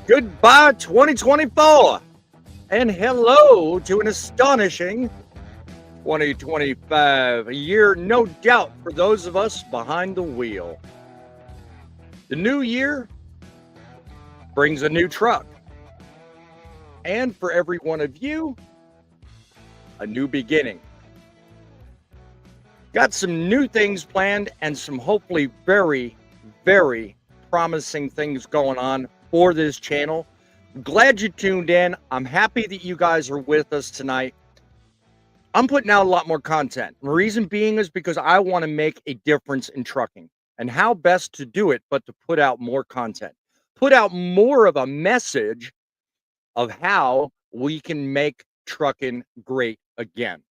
Goodbye, 2024, and hello to an astonishing 2025, a year no doubt for those of us behind the wheel. The new year brings a new truck, and for every one of you, a new beginning. Got some new things planned and some hopefully very, very promising things going on for this channel. Glad you tuned in. I'm happy that you guys are with us tonight. I'm putting out a lot more content. The reason being is because I want to make a difference in trucking, and how best to do it but to put out more content, put out more of a message of how we can make trucking great again.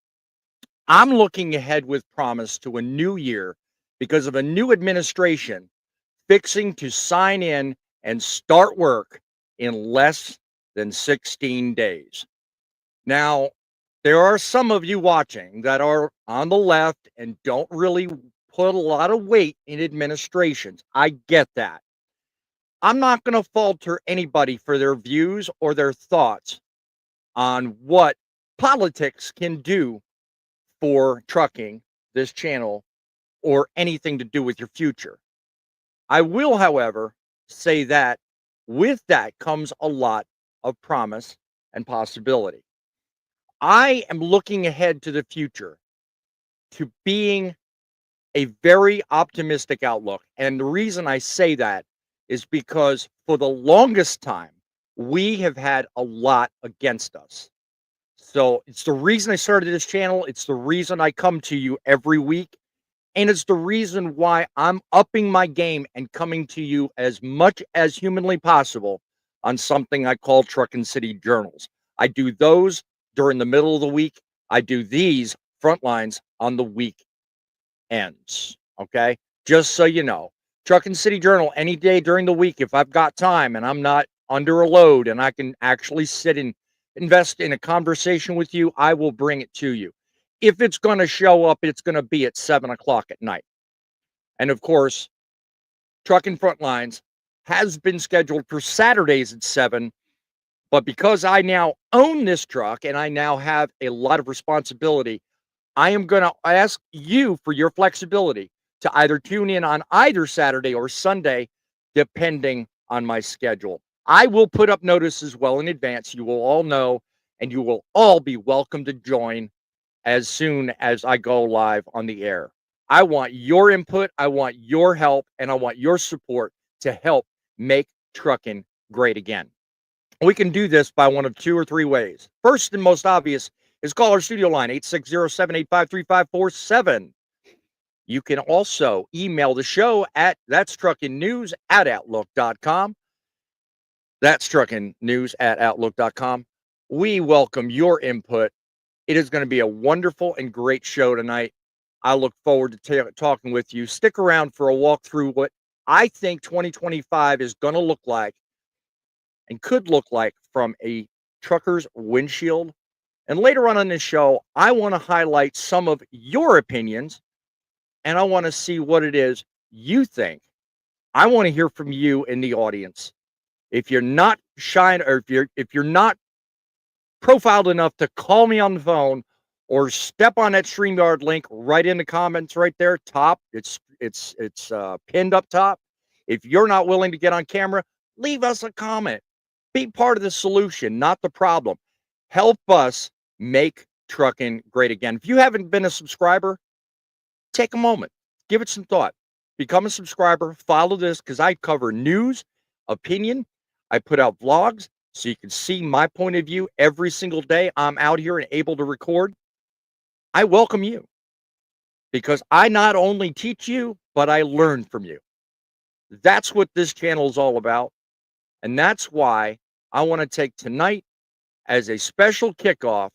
I'm looking ahead with promise to a new year because of a new administration fixing to sign in and start work in less than 16 days. Now, there are some of you watching that are on the left and don't really put a lot of weight in administrations. I get that. I'm not going to falter anybody for their views or their thoughts on what politics can do for trucking, this channel, or anything to do with your future. I will, however, say that with that comes a lot of promise and possibility. I am looking ahead to the future to being a very optimistic outlook. And the reason I say that is because for the longest time, we have had a lot against us. So it's the reason I started this channel. It's the reason I come to you every week. And it's the reason why I'm upping my game and coming to you as much as humanly possible on something I call Truckin City Journals. I do those during the middle of the week. I do these front lines on the weekends. Okay. Just so you know, Truckin City Journal any day during the week, if I've got time and I'm not under a load and I can actually sit and invest in a conversation with you, I will bring it to you. If it's going to show up, it's going to be at 7 o'clock at night. And of course, Truckin Frontlines has been scheduled for Saturdays at 7. But because I now own this truck and I now have a lot of responsibility, I am going to ask you for your flexibility to either tune in on either Saturday or Sunday, depending on my schedule. I will put up notices well in advance. You will all know, and you will all be welcome to join as soon as I go live on the air. I want your input, I want your help, and I want your support to help make trucking great again. We can do this by one of two or three ways. First and most obvious is call our studio line, 860-785-3547. You can also email the show at thatstruckinnews@outlook.com. That's truckinnews@outlook.com. We welcome your input. It is going to be a wonderful and great show tonight. I look forward to talking with you. Stick around for a walk through what I think 2025 is going to look like and could look like from a trucker's windshield. And later on in this show, I want to highlight some of your opinions and I want to see what it is you think. I want to hear from you in the audience. If you're not shy or if you're not profiled enough to call me on the phone or step on that StreamYard link right in the comments right there, top. It's pinned up top. If you're not willing to get on camera, leave us a comment. Be part of the solution, not the problem. Help us make trucking great again. If you haven't been a subscriber, take a moment, give it some thought. Become a subscriber, follow this because I cover news, opinion. I put out vlogs so you can see my point of view every single day. I'm out here and able to record. I welcome you because I not only teach you, but I learn from you. That's what this channel is all about. And that's why I want to take tonight as a special kickoff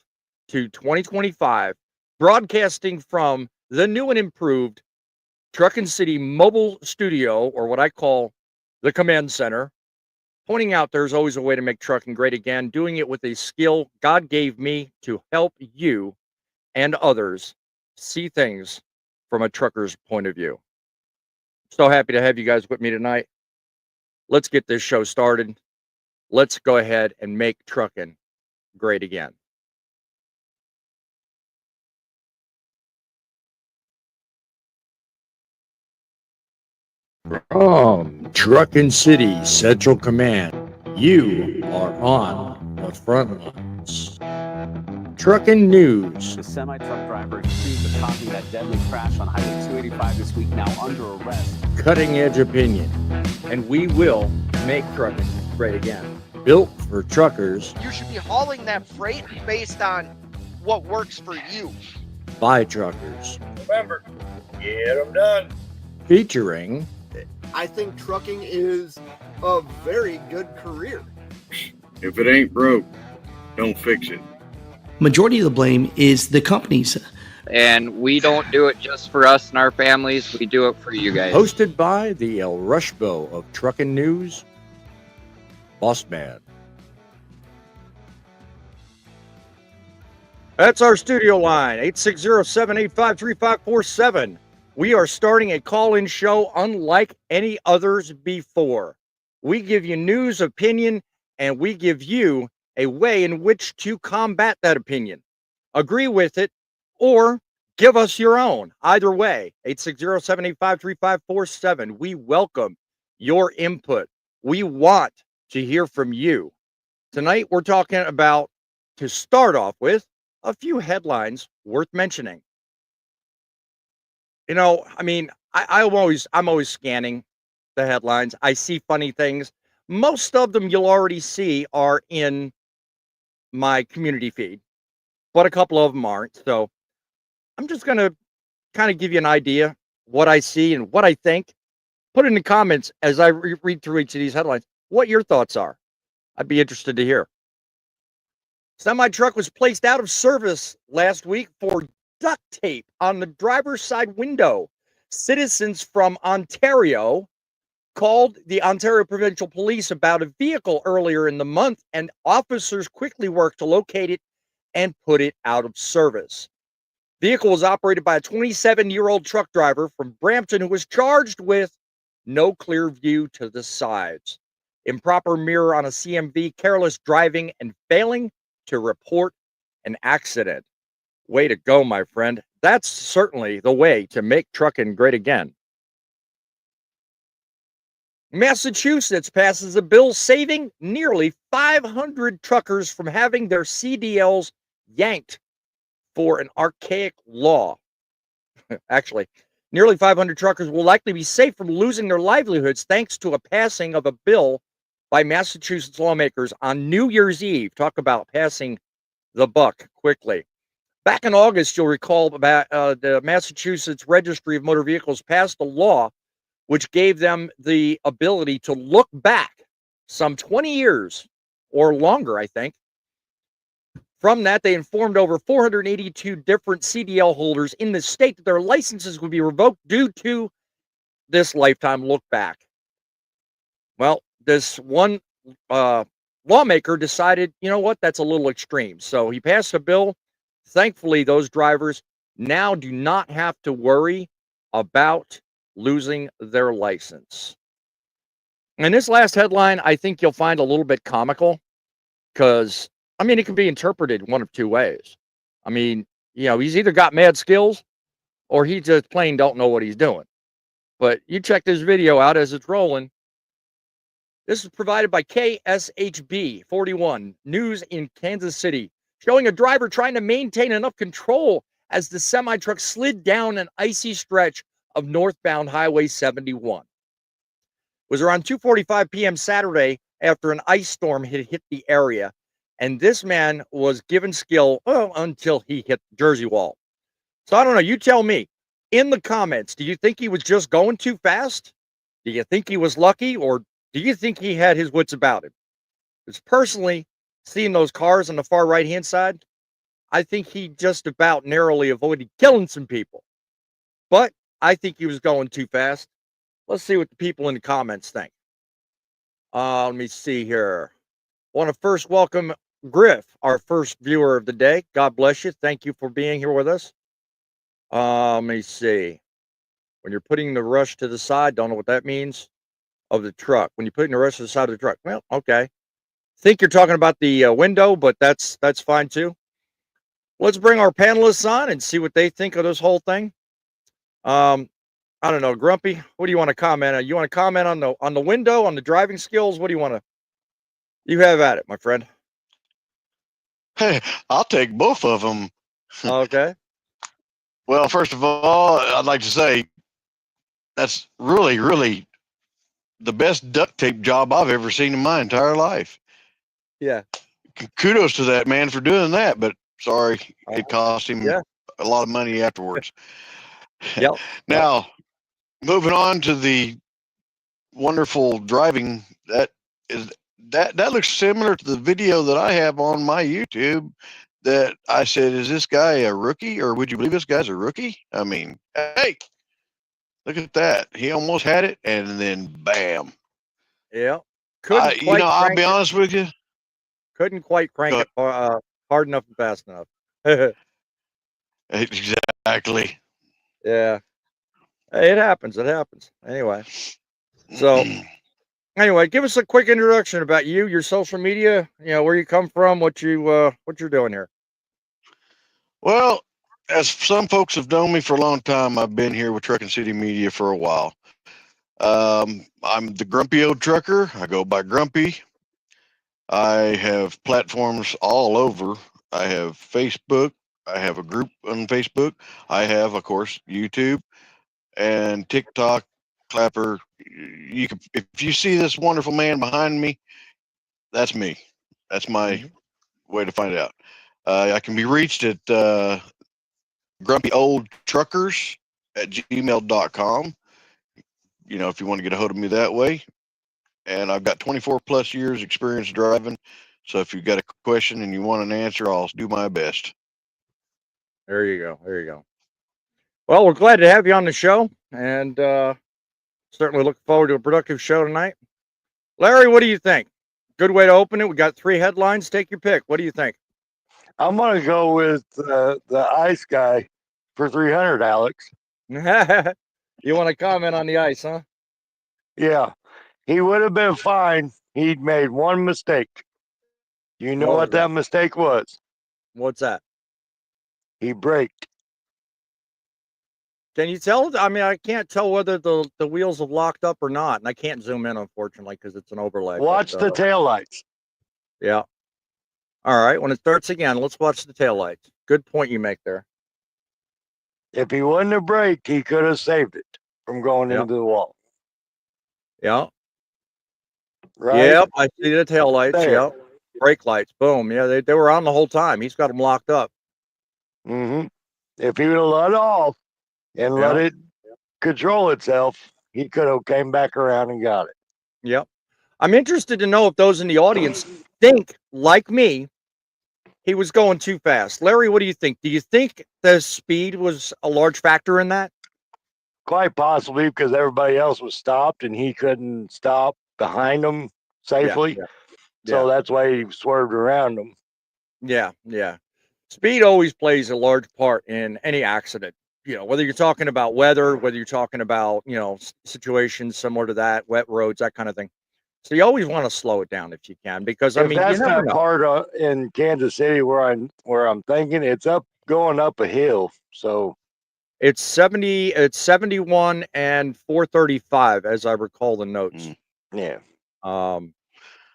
to 2025, broadcasting from the new and improved Truckin City Mobile Studio, or what I call the Command Center, pointing out there's always a way to make trucking great again, doing it with a skill God gave me to help you and others see things from a trucker's point of view. So happy to have you guys with me tonight. Let's get this show started. Let's go ahead and make trucking great again. From Truckin City Central Command, you are on the front lines. Truckin News. The semi-truck driver accused of causing that deadly crash on Highway 285 this week, now under arrest. Cutting edge opinion. And we will make trucking great again. Built for truckers. You should be hauling that freight based on what works for you. By truckers. Remember, get them done. Featuring. I think trucking is a very good career. If it ain't broke, don't fix it. Majority of the blame is the companies. And we don't do it just for us and our families. We do it for you guys. Hosted by the El Rushbo of Truckin News, Boss Man. That's our studio line, 860-785-3547. We are starting a call-in show unlike any others before. We give you news, opinion, and we give you a way in which to combat that opinion. Agree with it or give us your own. Either way, 860-785-3547. We welcome your input. We want to hear from you. Tonight, we're talking about, to start off with, a few headlines worth mentioning. You know, I mean, I'm always scanning the headlines. I see funny things. Most of them you'll already see are in my community feed, but a couple of them aren't. So I'm just going to kind of give you an idea what I see and what I think. Put it in the comments as I read through each of these headlines what your thoughts are. I'd be interested to hear. Semi-truck was placed out of service last week for duct tape on the driver's side window. Citizens from Ontario called the Ontario Provincial Police about a vehicle earlier in the month, and officers quickly worked to locate it and put it out of service. The vehicle was operated by a 27-year-old truck driver from Brampton who was charged with no clear view to the sides, improper mirror on a CMV, careless driving, and failing to report an accident. Way to go, my friend. That's certainly the way to make trucking great again. Massachusetts passes a bill saving nearly 500 truckers from having their CDLs yanked for an archaic law. Actually, nearly 500 truckers will likely be safe from losing their livelihoods thanks to a passing of a bill by Massachusetts lawmakers on New Year's Eve. Talk about passing the buck quickly. Back in August, you'll recall about the Massachusetts Registry of Motor Vehicles passed a law which gave them the ability to look back some 20 years or longer, I think. From that, they informed over 482 different CDL holders in the state that their licenses would be revoked due to this lifetime look back. Well, this one lawmaker decided, you know what, that's a little extreme. So he passed a bill. Thankfully, those drivers now do not have to worry about losing their license. And this last headline, I think you'll find a little bit comical because, I mean, it can be interpreted one of two ways. I mean, you know, he's either got mad skills or he just plain don't know what he's doing. But you check this video out as it's rolling. This is provided by KSHB 41 News in Kansas City, showing a driver trying to maintain enough control as the semi-truck slid down an icy stretch of northbound Highway 71. It was around 2:45 p.m. Saturday after an ice storm had hit the area, and this man was given skill until he hit the Jersey wall. So I don't know, you tell me. In the comments, do you think he was just going too fast? Do you think he was lucky, or do you think he had his wits about him? Because personally, seeing those cars on the far right-hand side, I think he just about narrowly avoided killing some people. But I think he was going too fast. Let's see what the people in the comments think. Let me see here. I want to first welcome Griff, our first viewer of the day. God bless you. Thank you for being here with us. Let me see. When you're putting the rush to the side, don't know what that means, of the truck. When you're putting the rush to the side of the truck. Well, okay. think you're talking about the window, but that's fine too. Let's bring our panelists on and see what they think of this whole thing. I don't know, Grumpy. What do you want to comment on? You want to comment on the window, on the driving skills? What do you want to? You have at it, my friend. Hey, I'll take both of them. Okay. Well, first of all, I'd like to say that's really, really the best duct tape job I've ever seen in my entire life. Yeah. Kudos to that man for doing that, but sorry, it cost him a lot of money afterwards. Yep. Now, moving on to the wonderful driving, that looks similar to the video that I have on my YouTube. That I said, is this guy a rookie, or would you believe this guy's a rookie? I mean, hey, look at that. He almost had it, and then bam. Yeah. Couldn't quite I'll be honest with you. Couldn't quite crank it hard enough and fast enough. Exactly. Yeah. Hey, it happens. It happens. Anyway. So, anyway, give us a quick introduction about you, your social media, where you come from, what you're doing here. Well, as some folks have known me for a long time, I've been here with Truckin City Media for a while. I'm the grumpy old trucker. I go by Grumpy. I have platforms all over. I have Facebook. I have a group on Facebook. I have, of course, YouTube and TikTok, Clapper. You can, if you see this wonderful man behind me, that's me. That's my way to find out. I can be reached at grumpyoldtruckers@gmail.com. If you want to get a hold of me that way. And I've got 24 plus years experience driving. So if you've got a question and you want an answer, I'll do my best. There you go. There you go. Well, we're glad to have you on the show, and certainly looking forward to a productive show tonight. Larry, what do you think? Good way to open it. We got 3 headlines. Take your pick. What do you think? I'm going to go with the ice guy for 300, Alex. You want to comment on the ice, huh? Yeah. He would have been fine. He'd made one mistake. You know what that mistake was? What's that? He braked. Can you tell? I mean, I can't tell whether the wheels have locked up or not, and I can't zoom in, unfortunately, because it's an overlay. Watch the taillights. Yeah. All right. When it starts again, let's watch the taillights. Good point you make there. If he wouldn't have braked, he could have saved it from going into the wall. Yeah. Right? Yep. I see the taillights. There. Yep. Brake lights. Boom. Yeah, they were on the whole time. He's got them locked up. If he would have let off and let it control itself, he could have came back around and got it. Yep. I'm interested to know if those in the audience think, like me, he was going too fast. Larry, what do you think? Do you think the speed was a large factor in that? Quite possibly, because everybody else was stopped and he couldn't stop behind them safely. So that's why he swerved around them. Yeah, yeah. Speed always plays a large part in any accident. Whether you're talking about weather, whether you're talking about, situations similar to that, wet roads, that kind of thing. So you always want to slow it down if you can, because that's that part in Kansas City where I'm thinking it's going up a hill. So it's 71 and 435, as I recall the notes. Yeah.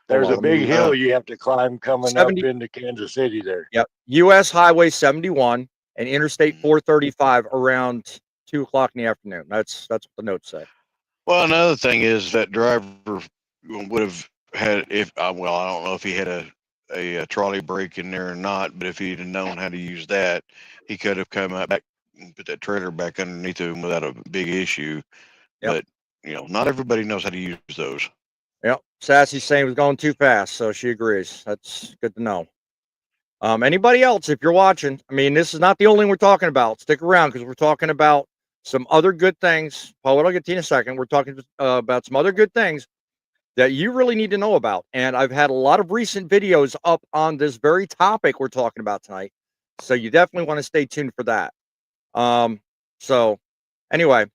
There's a big hill you have to climb coming up into Kansas City there. Yep. US Highway 71 and Interstate 435 around 2:00 in the afternoon. That's what the notes say. Well, another thing is that driver would have had, I don't know if he had a trolley brake in there or not, but if he'd have known how to use that, he could have come out back and put that trailer back underneath him without a big issue. But not everybody knows how to use those. Yep. Sassy's saying he was going too fast, so she agrees. That's good to know. Anybody else, if you're watching, I mean, this is not the only we're talking about. Stick around, because we're talking about some other good things. Paul, I'll get to you in a second. We're talking about some other good things that you really need to know about. And I've had a lot of recent videos up on this very topic we're talking about tonight. So you definitely want to stay tuned for that. So anyway,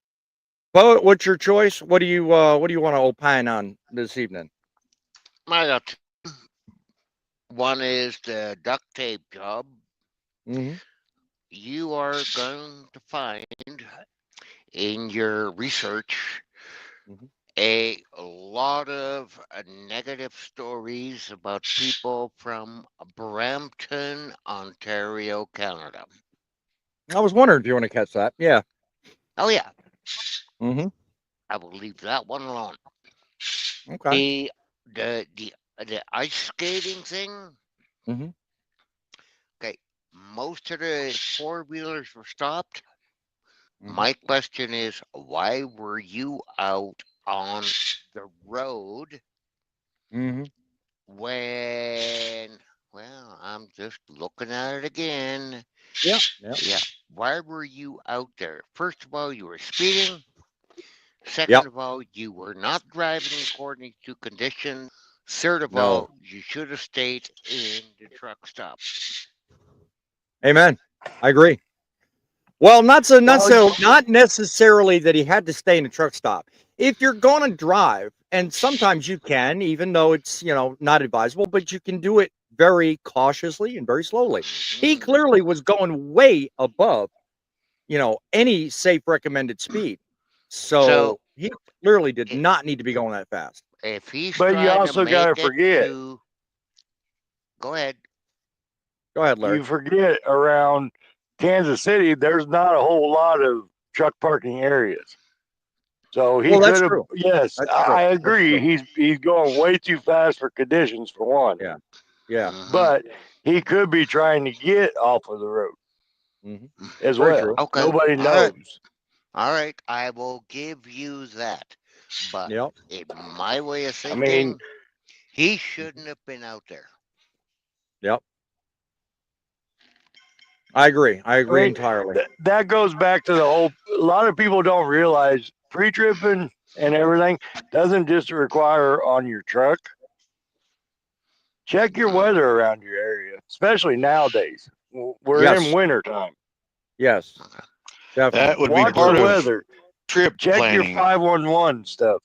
Bo, what's your choice? What do you want to opine on this evening? I got One is the duct tape job. Mm-hmm. You are going to find in your research Mm-hmm. a lot of negative stories about people from Brampton, Ontario, Canada. I was wondering if you want to catch that. Yeah. Oh yeah, Mm-hmm. I will leave that one alone. Okay. The ice skating thing. Mm-hmm. Okay, most of the four wheelers were stopped. Mm-hmm. My question is, why were you out on the road Mm-hmm. when? Well, I'm just looking at it again. Yeah. Yeah. Yeah. Why were you out there? First of all, you were speeding. Second Yep. of all, you were not driving according to conditions. Third of No. all, you should have stayed in the truck stop. Amen. I agree. Well, not necessarily that he had to stay in a truck stop. If you're going to drive, and sometimes you can, even though it's not advisable, but you can do it very cautiously and very slowly. He clearly was going way above, any safe recommended speed. So he clearly did not need to be going that fast. If he's But you trying to also got to make it forget. to, go ahead. Go ahead, Larry. You forget around Kansas City, there's not a whole lot of truck parking areas. So he Well, that's could have. true. Yes, That's true. I That's agree. true. He's going way too fast for conditions for one. Yeah. Yeah. But he could be trying to get off of the road Mm-hmm. as Very well. true. Okay. Nobody All knows. right. All right. I will give you that. But Yep. in my way of I thinking, mean, he shouldn't have been out there. Yep. I agree. I agree entirely. That goes back to the whole. A lot of people don't realize pre-tripping and everything doesn't just require on your truck. Check your weather around your area, especially nowadays. We're Yes. in winter time. Yes. Definitely. That would Watch be part the of weather. trip Check planning. your 511 stuff.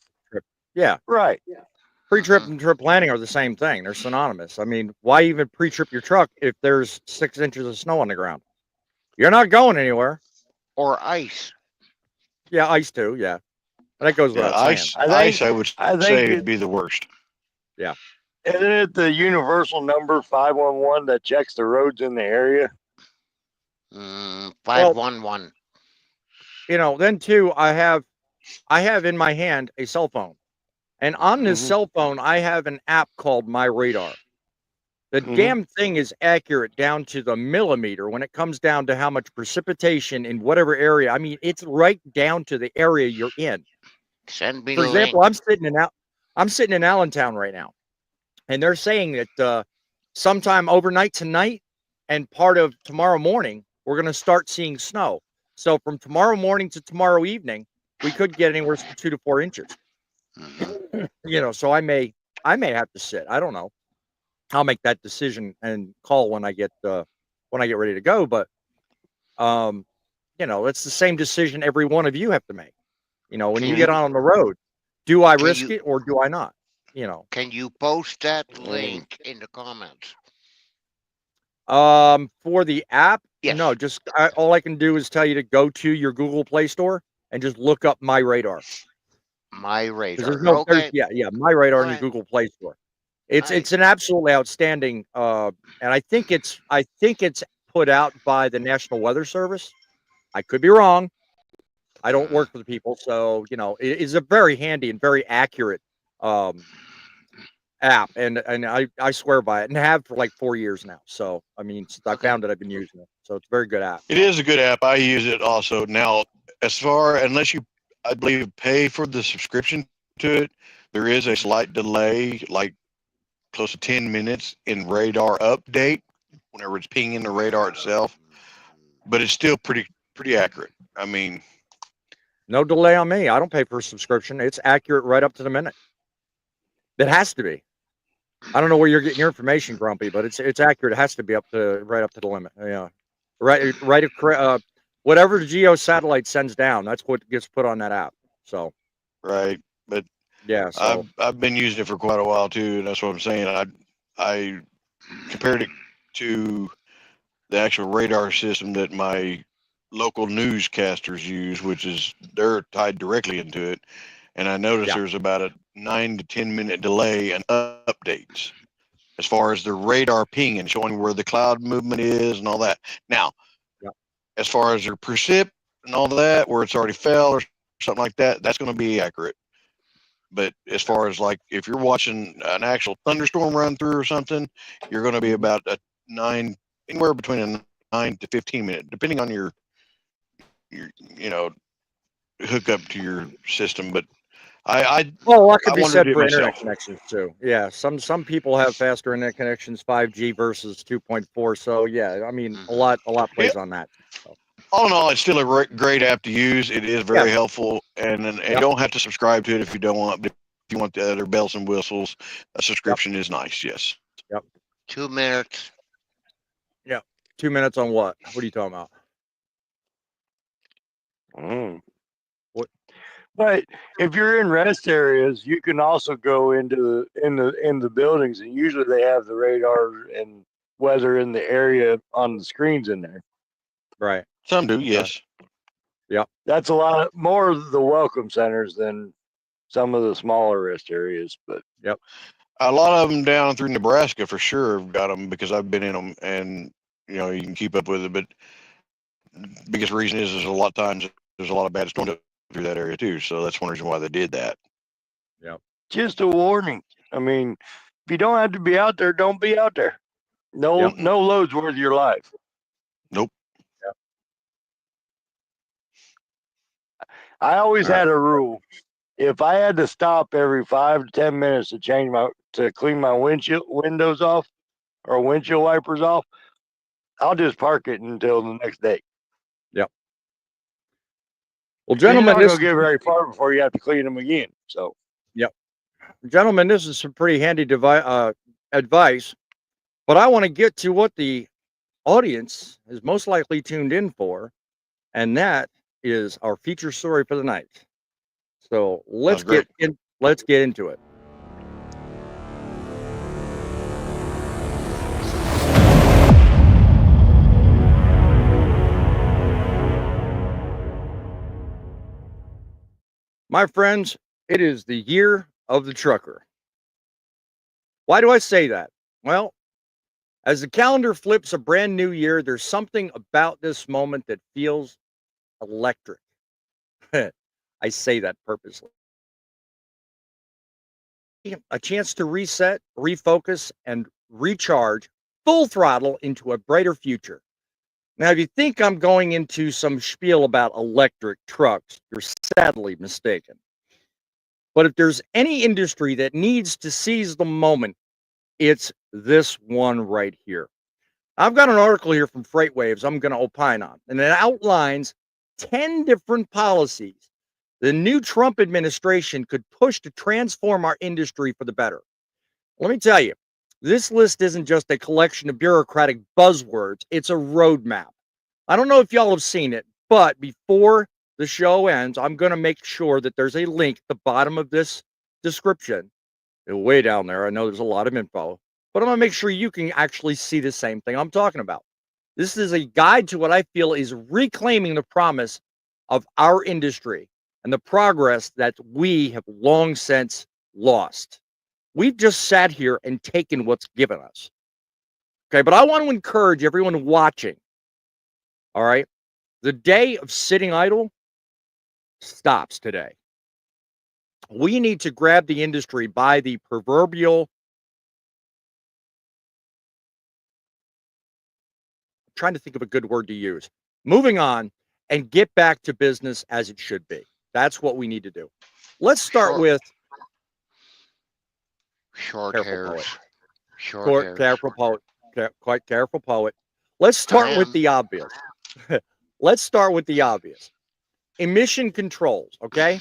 Yeah. Right. Pre-trip and trip planning are the same thing. They're synonymous. I mean, why even pre-trip your truck if there's 6 inches of snow on the ground? You're not going anywhere. Or ice. Yeah, ice too. Yeah, but that goes without saying. Ice, I would say would be the worst. Yeah. Isn't it the universal number 511 that checks the roads in the area? 511. Then too, I have in my hand a cell phone, and on this cell phone, I have an app called My Radar. The damn thing is accurate down to the millimeter when it comes down to how much precipitation in whatever area. I mean, it's right down to the area you're in. Send me For the example, link. I'm sitting in Allentown right now, and they're saying that sometime overnight tonight and part of tomorrow morning, we're going to start seeing snow. So from tomorrow morning to tomorrow evening, we could get anywhere from 2 to 4 inches. So I may have to sit. I don't know. I'll make that decision and call when I get ready to go. But it's the same decision every one of you have to make. When you get on the road, do I risk it or do I not? Can you post that link in the comments? For the app, Yes. no. Just all I can do is tell you to go to your Google Play Store and just look up My Radar. My Radar. There's no, Okay. My Radar in your Alright. Google Play Store. It's an absolutely outstanding, and I think it's put out by the National Weather Service. I could be wrong. I don't work for the people, so it is a very handy and very accurate app, and I swear by it, and have for like 4 years now. So I mean, since I found it, I've been using it. So it's a very good app. It is a good app. I use it also. Now, unless you, I believe, pay for the subscription to it, there is a slight delay, like close to 10 minutes in radar update whenever it's pinging the radar itself, but it's still pretty accurate. I mean, no delay on me. I don't pay for a subscription. It's accurate right up to the minute. It has to be. I don't know where you're getting your information, Grumpy, but it's accurate. It has to be right up to the limit. Yeah, right. Whatever the geo satellite sends down, that's what gets put on that app. So, right, but yeah, so I've been using it for quite a while too, and that's what I'm saying. I compared it to the actual radar system that my local newscasters use, which is they're tied directly into it. And I noticed there's about a 9 to 10 minute delay in updates as far as the radar ping and showing where the cloud movement is and all that. Now, as far as your precip and all that, where it's already fell or something like that, that's going to be accurate. But as far as like if you're watching an actual thunderstorm run through or something, you're going to be about a anywhere between a 9 to 15 minute, depending on your hook up to your system. But well, that could be wondered said it for internet myself. connections too. Yeah, some people have faster internet connections, 5G versus 2.4. So yeah, I mean a lot plays on that. So. All in all, it's still a great app to use. It is very helpful, and you don't have to subscribe to it if you don't want. But if you want the other bells and whistles, a subscription is nice. Yes. Yep. 2 minutes. Yeah. 2 minutes on what? What are you talking about? What? But if you're in rest areas, you can also go into the buildings, and usually they have the radar and weather in the area on the screens in there. Right. Some do, yes. Yep. That's a lot more of the welcome centers than some of the smaller rest areas. But a lot of them down through Nebraska for sure have got them because I've been in them, and you can keep up with it. But the biggest reason is a lot of times there's a lot of bad storms through that area too, so that's one reason why they did that. Yep. Just a warning. I mean, if you don't have to be out there, don't be out there. No load's worth your life. Nope. Yep. I always had a rule. If I had to stop every 5 to 10 minutes to clean my windows off or windshield wipers off, I'll just park it until the next day. Yep. Well, gentlemen, you're not gonna get very far before you have to clean them again. So. Yep. Gentlemen, this is some pretty handy advice, but I want to get to what the audience is most likely tuned in for, and that is our feature story for the night. So let's get into it. My friends, it is the year of the trucker. Why do I say that? Well, as the calendar flips a brand new year, there's something about this moment that feels electric. I say that purposely. A chance to reset, refocus, and recharge full throttle into a brighter future. Now, if you think I'm going into some spiel about electric trucks, you're sadly mistaken. But if there's any industry that needs to seize the moment, it's this one right here. I've got an article here from FreightWaves I'm going to opine on, and it outlines 10 different policies the new Trump administration could push to transform our industry for the better. Let me tell you, this list isn't just a collection of bureaucratic buzzwords, it's a roadmap. I don't know if y'all have seen it, but before the show ends, I'm going to make sure that there's a link at the bottom of this description. Way down there, I know there's a lot of info, but I'm going to make sure you can actually see the same thing I'm talking about. This is a guide to what I feel is reclaiming the promise of our industry and the progress that we have long since lost. We've just sat here and taken what's given us. Okay, but I want to encourage everyone watching. All right, the day of sitting idle stops today. We need to grab the industry by the proverbial, I'm trying to think of a good word to use, moving on and get back to business as it should be. That's what we need to do. Let's start with short hairs. Careful poet. Quite careful poet. Let's start with the obvious. Let's start with the obvious. Emission controls, okay?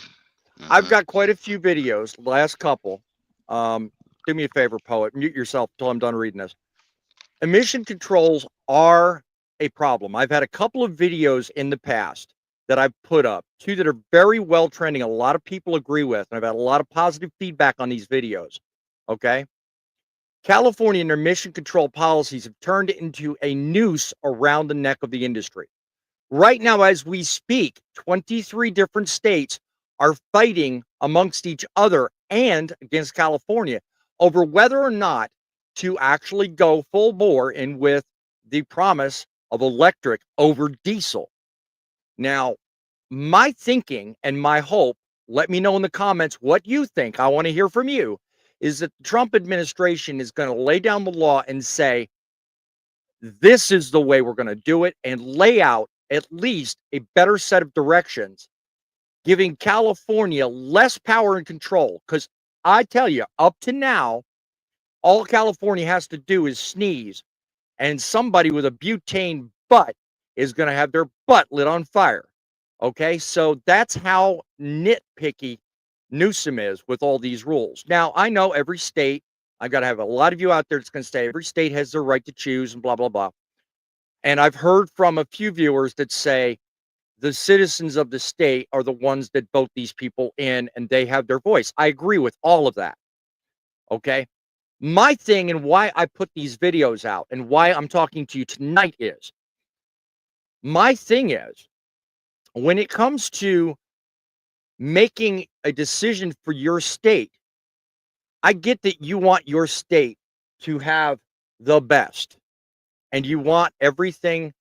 I've got quite a few videos, the last couple. Do me a favor, poet. Mute yourself until I'm done reading this. Emission controls are a problem. I've had a couple of videos in the past that I've put up, two that are very well trending. A lot of people agree with, and I've had a lot of positive feedback on these videos, okay? California and their emission control policies have turned it into a noose around the neck of the industry. Right now, as we speak, 23 different states are fighting amongst each other and against California over whether or not to actually go full bore in with the promise of electric over diesel. Now, my thinking and my hope, let me know in the comments what you think. I want to hear from you. Is that the Trump administration is going to lay down the law and say, this is the way we're going to do it, and lay out at least a better set of directions, giving California less power and control. Because I tell you, up to now, all California has to do is sneeze, and somebody with a butane butt is going to have their butt lit on fire. Okay, so that's how nitpicky Newsom is with all these rules. Now, I know every state, I've got to have a lot of you out there that's going to say every state has their right to choose and blah, blah, blah. And I've heard from a few viewers that say the citizens of the state are the ones that vote these people in and they have their voice. I agree with all of that. Okay. My thing and why I put these videos out and why I'm talking to you tonight is my thing is when it comes to making a decision for your state, I get that you want your state to have the best and you want everything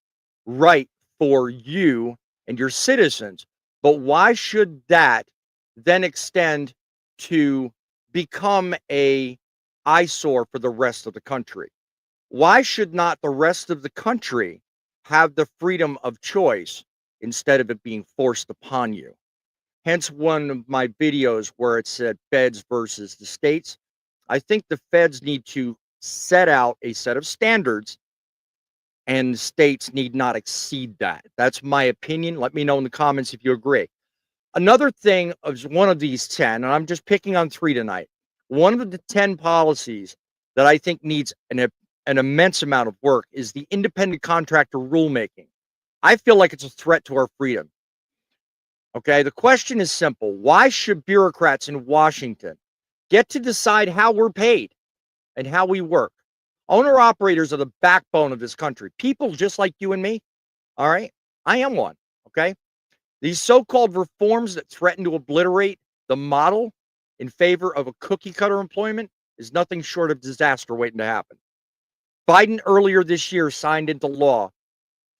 right for you and your citizens. But why should that then extend to become a eyesore for the rest of the country? Why should not the rest of the country have the freedom of choice instead of it being forced upon you? Hence one of my videos where it said feds versus the states. I think the feds need to set out a set of standards and states need not exceed that. That's my opinion. Let me know in the comments if you agree. Another thing is one of these 10, and I'm just picking on 3 tonight. One of the 10 policies that I think needs an immense amount of work is the independent contractor rulemaking. I feel like it's a threat to our freedom. Okay, the question is simple. Why should bureaucrats in Washington get to decide how we're paid and how we work? Owner-operators are the backbone of this country. People just like you and me, all right? I am one, okay? These so-called reforms that threaten to obliterate the model in favor of a cookie-cutter employment is nothing short of disaster waiting to happen. Biden earlier this year signed into law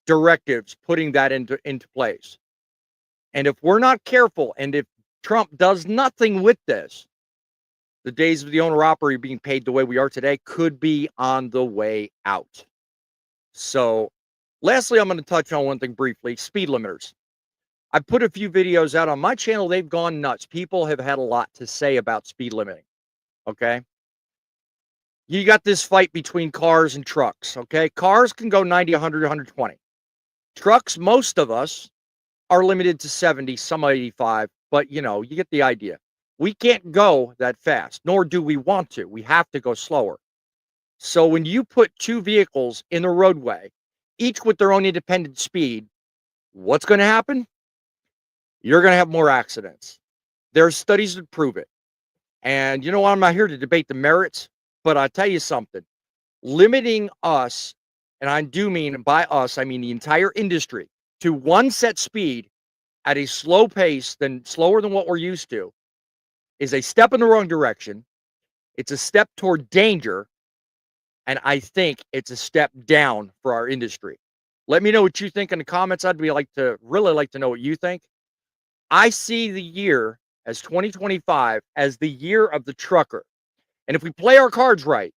directives putting that into place. And if we're not careful, and if Trump does nothing with this, the days of the owner-operator being paid the way we are today could be on the way out. So, lastly, I'm going to touch on one thing briefly, speed limiters. I put a few videos out on my channel. They've gone nuts. People have had a lot to say about speed limiting, okay? You got this fight between cars and trucks, okay? Cars can go 90, 100, 120. Trucks, most of us, are limited to 70, some 85, but you know, you get the idea. We can't go that fast, nor do we want to. We have to go slower. So when you put 2 vehicles in the roadway, each with their own independent speed, what's going to happen? You're going to have more accidents. There are studies that prove it. And you know what? I'm not here to debate the merits, but I'll tell you something. Limiting us, and I do mean by us, I mean the entire industry, to one set speed at a slow pace, slower than what we're used to, is a step in the wrong direction. It's a step toward danger. And I think it's a step down for our industry. Let me know what you think in the comments. I'd really like to know what you think. I see the year as 2025 as the year of the trucker. And if we play our cards right,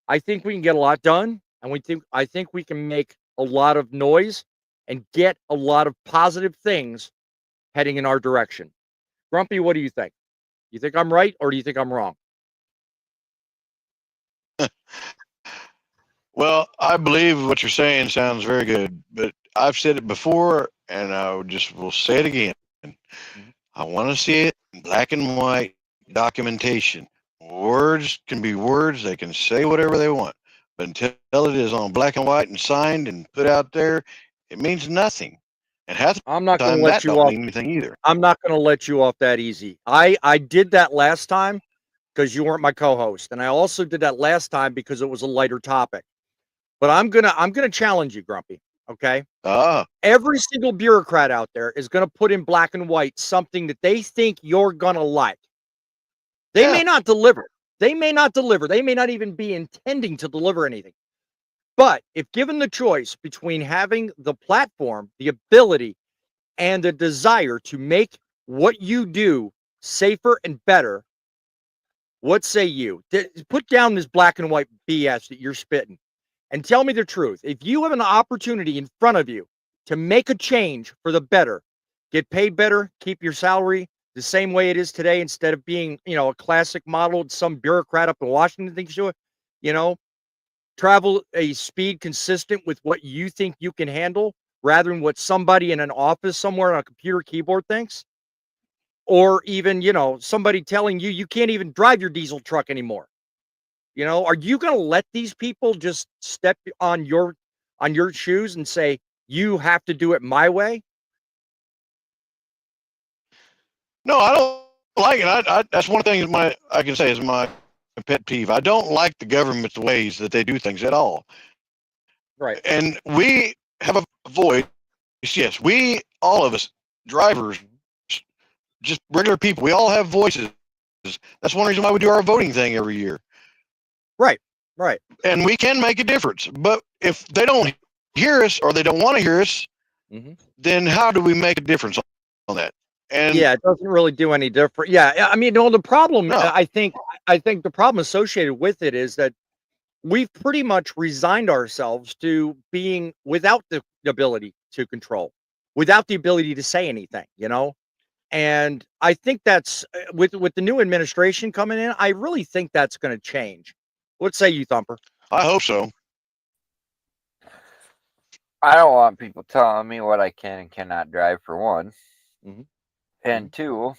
I think we can get a lot done. And I think we can make a lot of noise and get a lot of positive things heading in our direction. Grumpy, what do you think? You think I'm right or do you think I'm wrong? Well, I believe what you're saying sounds very good, but I've said it before and I will say it again. I want to see it in black and white documentation. Words can be words, they can say whatever they want, but until it is on black and white and signed and put out there, it means nothing. And half I'm not the going time to let that you don't off. mean anything either. I'm not going to let you off that easy. I did that last time because you weren't my co-host, and I also did that last time because it was a lighter topic. But I'm gonna challenge you, Grumpy. Okay. Every single bureaucrat out there is gonna put in black and white something that they think you're gonna like. They may not deliver. They may not deliver. They may not even be intending to deliver anything. But if given the choice between having the platform, the ability, and the desire to make what you do safer and better, what say you? Put down this black and white BS that you're spitting and tell me the truth. If you have an opportunity in front of you to make a change for the better, get paid better, keep your salary the same way it is today instead of being, a classic model, some bureaucrat up in Washington thinks you, travel a speed consistent with what you think you can handle rather than what somebody in an office somewhere on a computer keyboard thinks, or even, somebody telling you can't even drive your diesel truck anymore. Are you going to let these people just step on your shoes and say, you have to do it my way? No, I don't like it. That's one thing I can say is my pet peeve. I don't like the government's ways that they do things at all. Right. And we have a voice. Yes, all of us, drivers, just regular people, we all have voices. That's one reason why we do our voting thing every year. Right. And we can make a difference. But if they don't hear us or they don't want to hear us, then how do we make a difference on that? And yeah, it doesn't really do any different. Yeah, I mean, the problem, I think the problem associated with it is that we've pretty much resigned ourselves to being without the ability to control, without the ability to say anything, And I think that's with the new administration coming in, I really think that's going to change. What say you, Thumper? I hope so. I don't want people telling me what I can and cannot drive, for one. And two,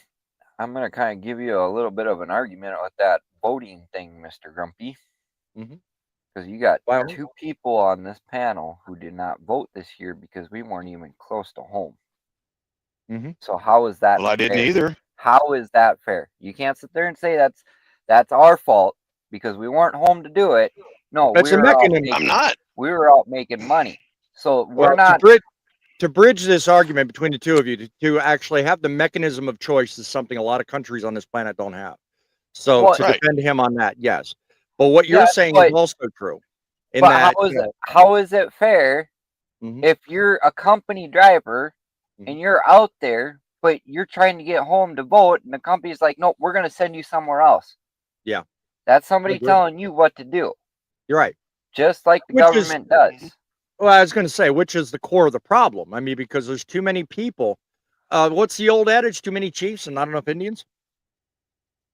I'm going to kind of give you a little bit of an argument with that voting thing, Mr. Grumpy. Because you got two people on this panel who did not vote this year because we weren't even close to home. So how is that I didn't either. How is that fair? You can't sit there and say that's our fault because we weren't home to do it. No, that's I'm not. We were out making money. So we're not. To bridge this argument between the two of you, to actually have the mechanism of choice is something a lot of countries on this planet don't have. So to defend him on that, yes. But what you're saying is also true. How is it fair if you're a company driver and you're out there, but you're trying to get home to vote, and the company's like, nope, we're going to send you somewhere else? Yeah. That's somebody telling you what to do. You're right. Just like the government does. Well, I was going to say, which is the core of the problem. I mean, because there's too many people. What's the old adage? Too many chiefs and not enough Indians?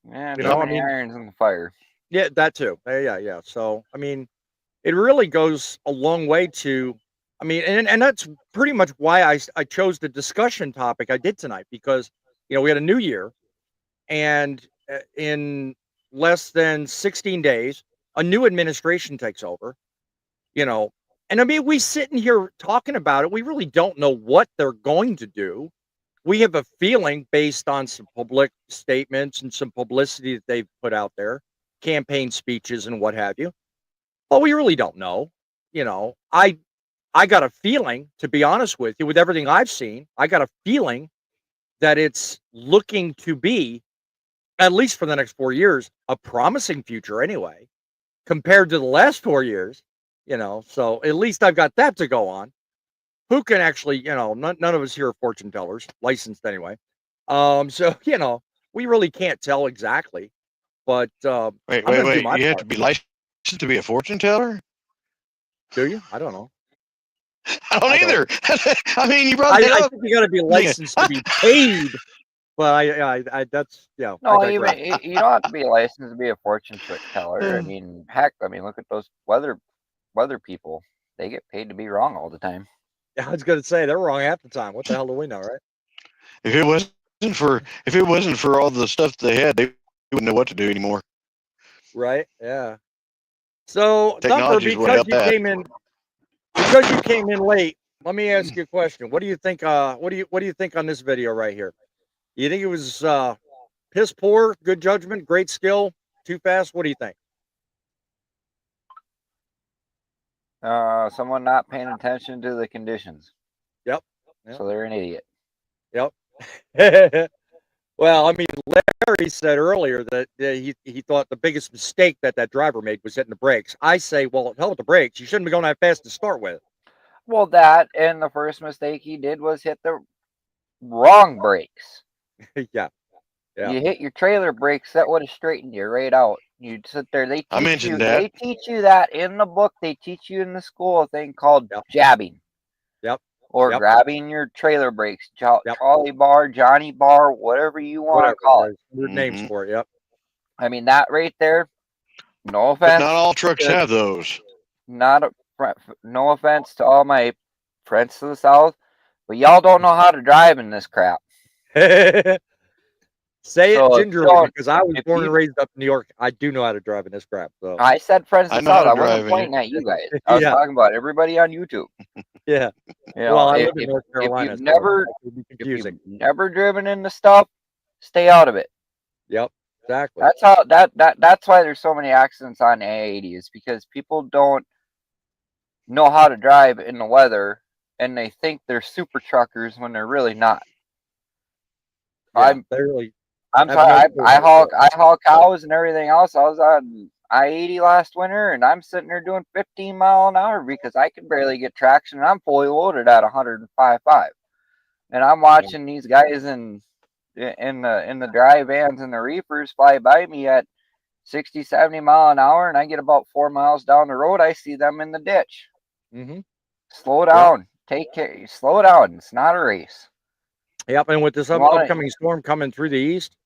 Yeah, too many irons in the fire. Yeah, that too. Yeah. So, I mean, it really goes a long way to, I mean, and that's pretty much why I chose the discussion topic I did tonight, because, we had a new year, and in less than 16 days, a new administration takes over, And I mean, we sitting here talking about it. We really don't know what they're going to do. We have a feeling based on some public statements and some publicity that they've put out there, campaign speeches and what have you. But we really don't know. I got a feeling, to be honest with you, with everything I've seen, I got a feeling that it's looking to be, at least for the next 4 years, a promising future anyway, compared to the last 4 years. So at least I've got that to go on. Who can actually, none of us here are fortune tellers, licensed anyway. So, we really can't tell exactly. But wait, you have to be licensed to be a fortune teller? Do you? I don't know. I don't either. I mean, you brought it up. I think you got to be licensed to be paid. But I that's No, you don't have to be licensed to be a fortune teller. I mean, heck, look at those weather people. They get paid to be wrong all the time. Yeah, I was going to say they're wrong half the time. What the hell do we know, right? If it wasn't for all the stuff they had, they wouldn't know what to do anymore. Right? Yeah. So, Thumper, because you came in late, let me ask you a question. What do you think? What do you think on this video right here? You think it was piss poor, good judgment, great skill, too fast? What do you think? Someone not paying attention to the conditions. Yep. So they're an idiot. Yep. Well, I mean, Larry said earlier that he thought the biggest mistake that driver made was hitting the brakes. I say, well, hell with the brakes. You shouldn't be going that fast to start with. Well, that and the first mistake he did was hit the wrong brakes. Yeah. You hit your trailer brakes, that would have straightened you right out. You'd sit there. They teach you that in the book. They teach you in the school a thing called jabbing. Yep. Or grabbing your trailer brakes. Charlie bar, Johnny bar, whatever you want to call it. There's names for it. Yep. I mean, that right there, no offense. But not all trucks have those. No offense to all my friends to the south, but y'all don't know how to drive in this crap. Say it gingerly, because I was born and raised up in New York. I do know how to drive in this crap. So I said friends to the south. I wasn't pointing at you guys. I was talking about everybody on YouTube. Yeah. Well, I live in North Carolina. If you've never driven into stuff, stay out of it. Yep. Exactly. That's how that's why there's so many accidents on A80 is because people don't know how to drive in the weather and they think they're super truckers when they're really not. Yeah, I'm sorry, I haul cows and everything else. I was on I-80 last winter and I'm sitting there doing 15 mile an hour because I can barely get traction and I'm fully loaded at 105.5. And I'm watching these guys in the dry vans and the reefers fly by me at 60, 70 mile an hour, and I get about 4 miles down the road, I see them in the ditch. Slow down. Take care. Slow down. It's not a race. Yep, and with this upcoming storm coming through the east,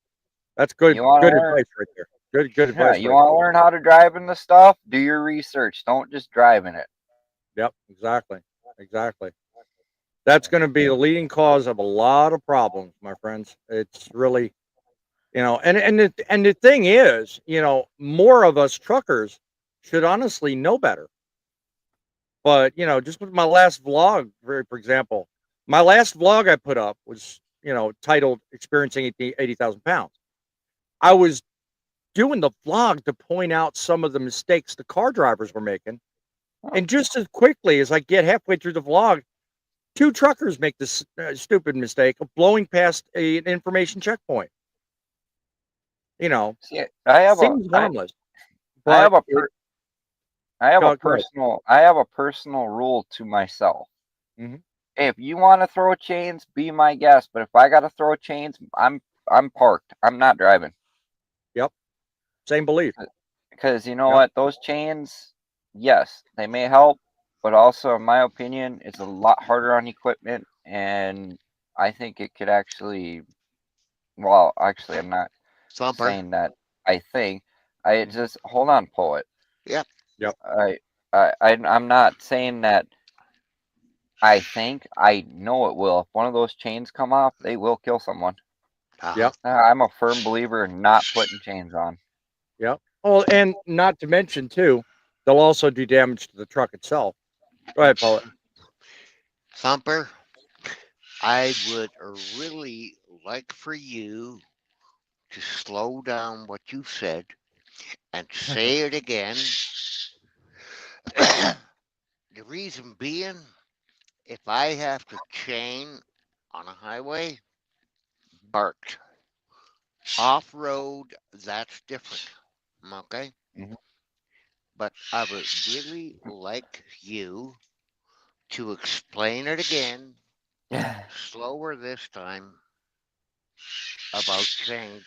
that's good advice right there. Good advice. You want to learn how to drive in the stuff? Do your research. Don't just drive in it. Yep, exactly. That's going to be the leading cause of a lot of problems, my friends. It's really, and the thing is, more of us truckers should honestly know better. But, just with my last vlog, for example, my last vlog I put up was, titled Experiencing 80,000 Pounds. I was doing the vlog to point out some of the mistakes the car drivers were making. And just as quickly as I get halfway through the vlog, 2 truckers make this stupid mistake of blowing past an information checkpoint. See, I have harmless. I have a personal rule to myself. If you want to throw chains, be my guest. But if I got to throw chains, I'm parked. I'm not driving. Yep. Same belief. Because you know what? Those chains, yes, they may help. But also, in my opinion, it's a lot harder on equipment. And I think it could actually... Well, actually, I'm not saying that I think. I just... Hold on, Poet. Yep. I'm not saying that I think. I know it will. If one of those chains come off, they will kill someone. Yep. I'm a firm believer in not putting chains on. Yep. Oh, and not to mention, too, they'll also do damage to the truck itself. Go ahead, Paul. Thumper, I would really like for you to slow down what you said and say it again. The reason being, if I have to chain on a highway, parked. Off-road, that's different. Okay? But I would really like you to explain it again, slower this time, about chains.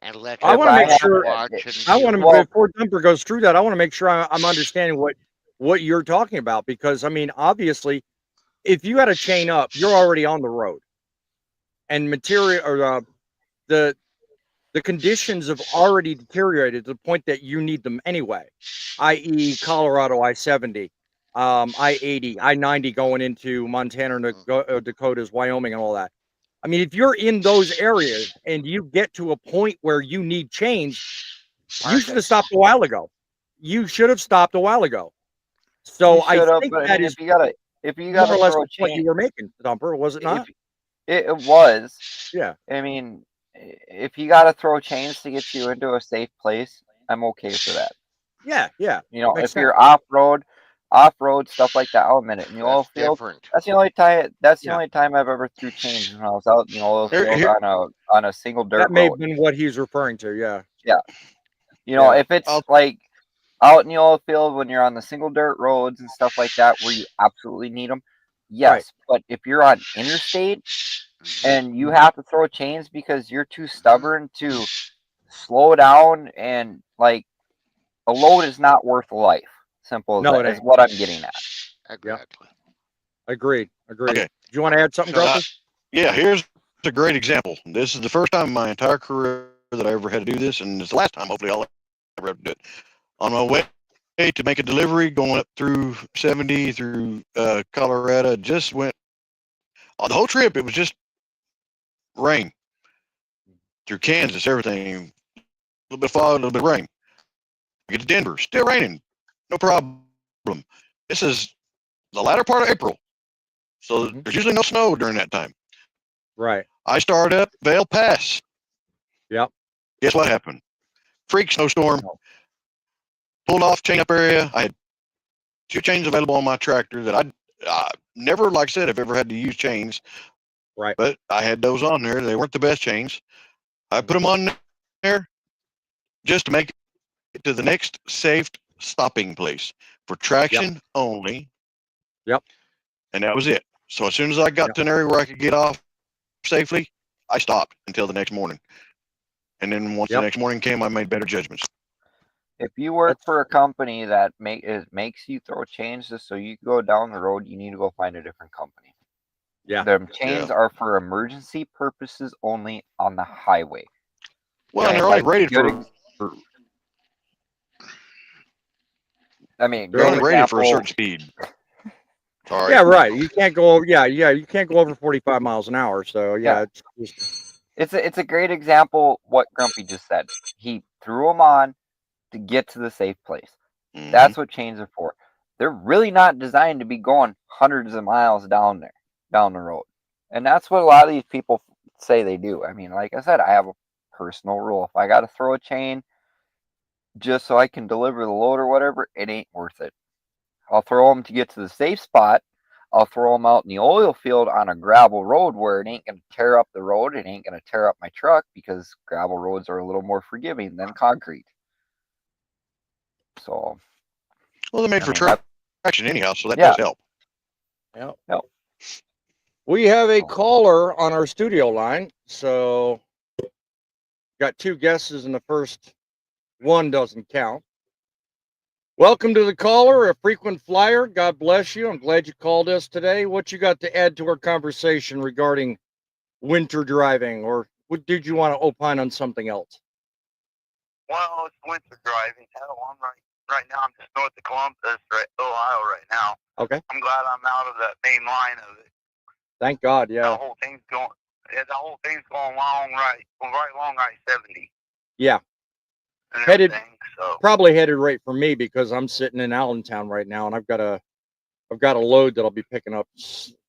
And let I want to make sure. watch before Dumper goes through that, I want to make sure I'm understanding what you're talking about, because I mean, obviously, if you had a chain up, you're already on the road, and material or the conditions have already deteriorated to the point that you need them anyway, i.e., Colorado I-70, I-80, I-90 going into Montana, Dakotas, Wyoming, and all that. I mean, if you're in those areas and you get to a point where you need chains, you should have stopped a while ago. So I think that is if you gotta more or less throw a what chain, you were making, Dumper, was it not? It was. Yeah. I mean, if you got to throw chains to get you into a safe place, I'm okay for that. Yeah, yeah. You know, Makes if you're sense. off road stuff like that, I'll admit it. In the oil That's field, different. that's the only time. That's the Yeah. only time I've ever threw chains when I was out in the oil Here, field here, on a single dirt That may have road. been what he's referring to. Yeah. Yeah. You know, Yeah. if it's I'll, like out in the oil field when you're on the single dirt roads and stuff like that where you absolutely need them, yes. Right. But if you're on interstate and you Mhm. have to throw chains because you're too stubborn to slow down, and like a load is not worth a life. Simple as No, that it is ain't. what I'm getting at. Exactly. Agreed. Agreed. okay. Do you want to add something, So, Grumpy? yeah, here's a great example. This is the first time in my entire career that I ever had to do this, and it's the last time, hopefully, I'll ever have to do it. On my way to make a delivery, going up through 70 through Colorado, just went on the whole trip. It was just rain through Kansas, everything. A little bit of fog, a little bit of rain. We get to Denver, still raining, no problem. This is the latter part of April, so Mhm. there's usually no snow during that time. Right. I start up Vail Pass. Yep. Guess what happened? Freak snowstorm. Pulled off chain up area. I had 2 chains available on my tractor that I never, like I said, have ever had to use chains. Right. But I had those on there. They weren't the best chains. I put them on there just to make it to the next safe stopping place for traction only. Yep. And that was it. So as soon as I got Yep. to an area where I could get off safely, I stopped until the next morning. And then once the next morning came, I made better judgments. If you work for a company that makes you throw chains just so you can go down the road, you need to go find a different company. Yeah. The chains are for emergency purposes only on the highway. Well, and Okay, they're only like rated good for I mean, they're great only rated for a example. certain speed. Sorry. Yeah, right. You can't go. Yeah, you can't go over 45 miles an hour. So Yeah. it's just It's a great example what Grumpy just said. He threw them on to get to the safe place. That's what chains are for. They're really not designed to be going hundreds of miles down the road. And that's what a lot of these people say they do. I mean, like I said, I have a personal rule. If I got to throw a chain just so I can deliver the load or whatever, it ain't worth it. I'll throw them to get to the safe spot. I'll throw them out in the oil field on a gravel road where it ain't going to tear up the road. It ain't going to tear up my truck because gravel roads are a little more forgiving than concrete. So, well, they're made for traction anyhow, so that yeah. does help. Yeah. Yep. We have a caller on our studio line, so got 2 guesses, and the first one doesn't count. Welcome to the caller, a frequent flyer. God bless you. I'm glad you called us today. What you got to add to our conversation regarding winter driving, or did you want to opine on something else? Well, it's winter driving. Hell, I'm right now. I'm just north of Columbus, Ohio, right now. Okay. I'm glad I'm out of that main line of it. Thank God. Yeah. The whole thing's going long, right along I-70. Yeah. And Headed, so. probably headed right for me because I'm sitting in Allentown right now, and I've got a load that I'll be picking up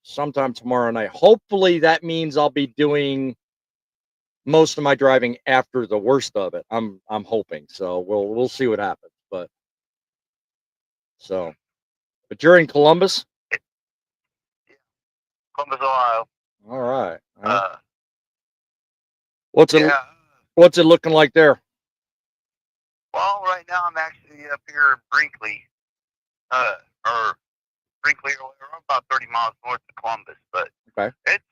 sometime tomorrow night. Hopefully that means I'll be doing most of my driving after the worst of it. I'm hoping. So we'll see what happens. But you're in Columbus? Columbus, Ohio. All right. What's it looking like there? Well, right now I'm actually up here in Brinkley, or about 30 miles north of Columbus. But it's,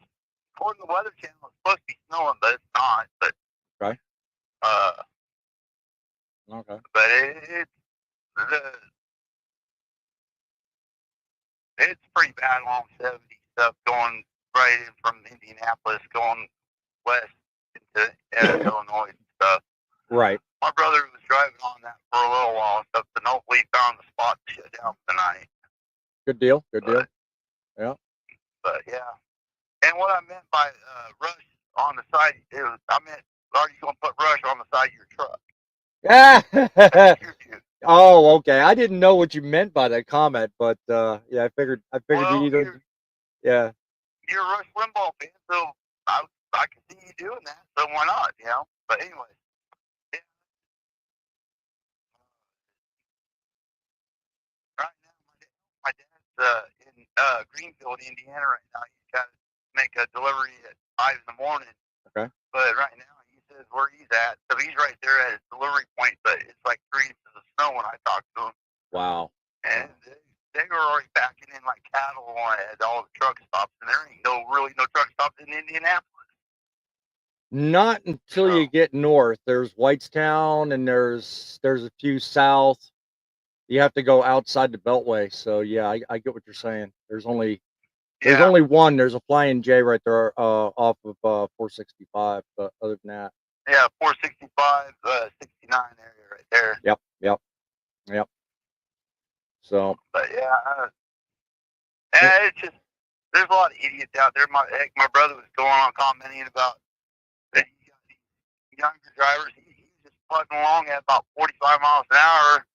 according to the Weather Channel, it's supposed to be snowing, but it's not. But but it's pretty bad along 70 stuff going right in from Indianapolis, going west into Illinois and stuff. Right. My brother was driving on that for a little while and stuff, and hopefully found the spot to shut down tonight. Good deal. Good deal. Yeah. But yeah. And what I meant by rush on the side, I meant, are you going to put rush on the side of your truck? Yeah. Oh, okay. I didn't know what you meant by that comment, but yeah, I figured you either. Yeah. You're a Rush Limbaugh fan, so I can see you doing that. So why not? But anyway, in Greenfield, Indiana right now. He's got to make a delivery at 5 in the morning. Okay. But right now, he says where he's at. So he's right there at his delivery point, but it's like 3 inches of snow when I talk to him. Wow. And they were already backing in like cattle at all the truck stops, and there ain't really no truck stops in Indianapolis. Not until you get north. There's Whitestown, and there's a few south. You have to go outside the Beltway. So yeah, I get what you're saying. There's only one. There's a Flying J right there off of 465. But other than that, yeah, 465, 69 area right there. Yep. So, but yeah, it's just there's a lot of idiots out there. My brother was going on commenting about that you got these younger drivers. He's just plugging along at about 45 miles an hour.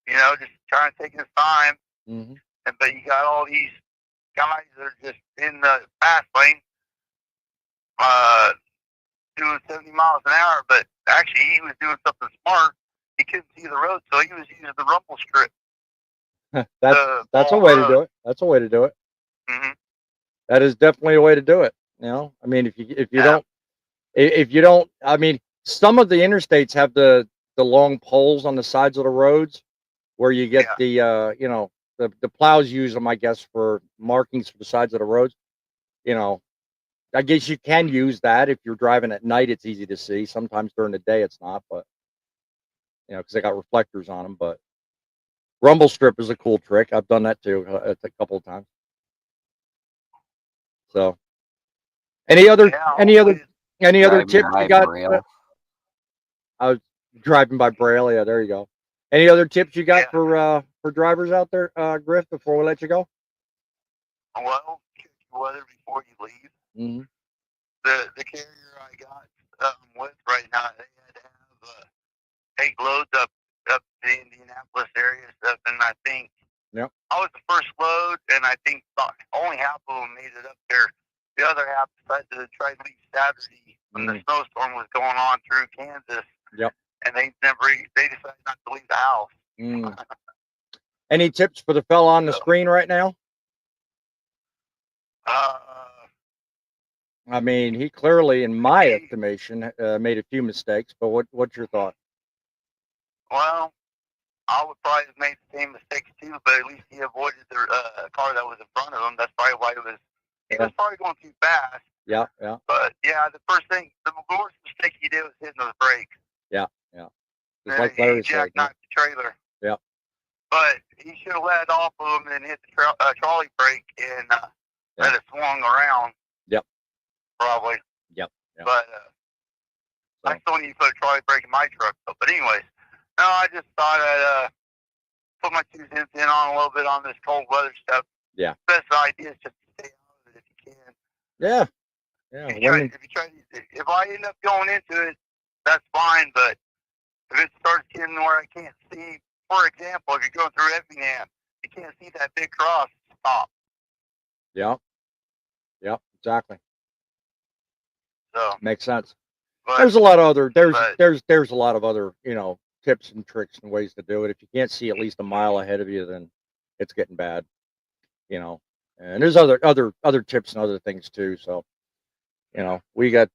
You know, just trying to take his time. Mm-hmm. But you got all these guys that are just in the fast lane, doing 70 miles an hour. But actually, he was doing something smart. He couldn't see the road, so he was using the rumble strip. That's a way to do it. That's a way to do it. Mm-hmm. That is definitely a way to do it. You know, I mean, if you don't, I mean, some of the interstates have the long poles on the sides of the roads where you get the the plows use them, I guess, for markings for the sides of the roads. You know, I guess you can use that if you're driving at night. It's easy to see. Sometimes during the day it's not, but you know, because they got reflectors on them. But rumble strip is a cool trick. I've done that too a couple of times. So, any other tips you got? I was driving by Braille. Yeah, there you go. Any other tips you got for drivers out there, Griff? Before we let you go. Well, check the weather before you leave. Mm-hmm. The carrier I got with right now, they had to have 8 loads up the Indianapolis area stuff, and I think I was the first load, and I think only half of them made it up there. The other half decided to try to leave Saturday when the snowstorm was going on through Kansas. Yep. And they decided not to leave the house. Any tips for the fella on the screen right now? I mean, he clearly, in my estimation, made a few mistakes. But what's your thought? Well, I would probably have made the same mistakes too, but at least he avoided the car that was in front of him. That's probably why he was probably going too fast. Yeah. But yeah, the first thing, the worst mistake he did was hitting the brake. Yeah. Just like Larry said, jackknifed the trailer. Yeah. But he should have let off of him and hit the trolley brake and let it swung around. Yep. Probably. Yep. But I still need to put a trolley brake in my truck. But anyways, no, I just thought I'd put my 2 cents in on a little bit on this cold weather stuff. Yeah. Best idea is just to stay out of it if you can. Yeah. If I end up going into it, that's fine. But if it starts getting where I can't see, for example, if you're going through Effingham, you can't see that big cross, stop. Yeah. Exactly. So makes sense. But there's a lot of other there's a lot of other tips and tricks and ways to do it. If you can't see at least a mile ahead of you, then it's getting bad. And there's other tips and other things too. So we got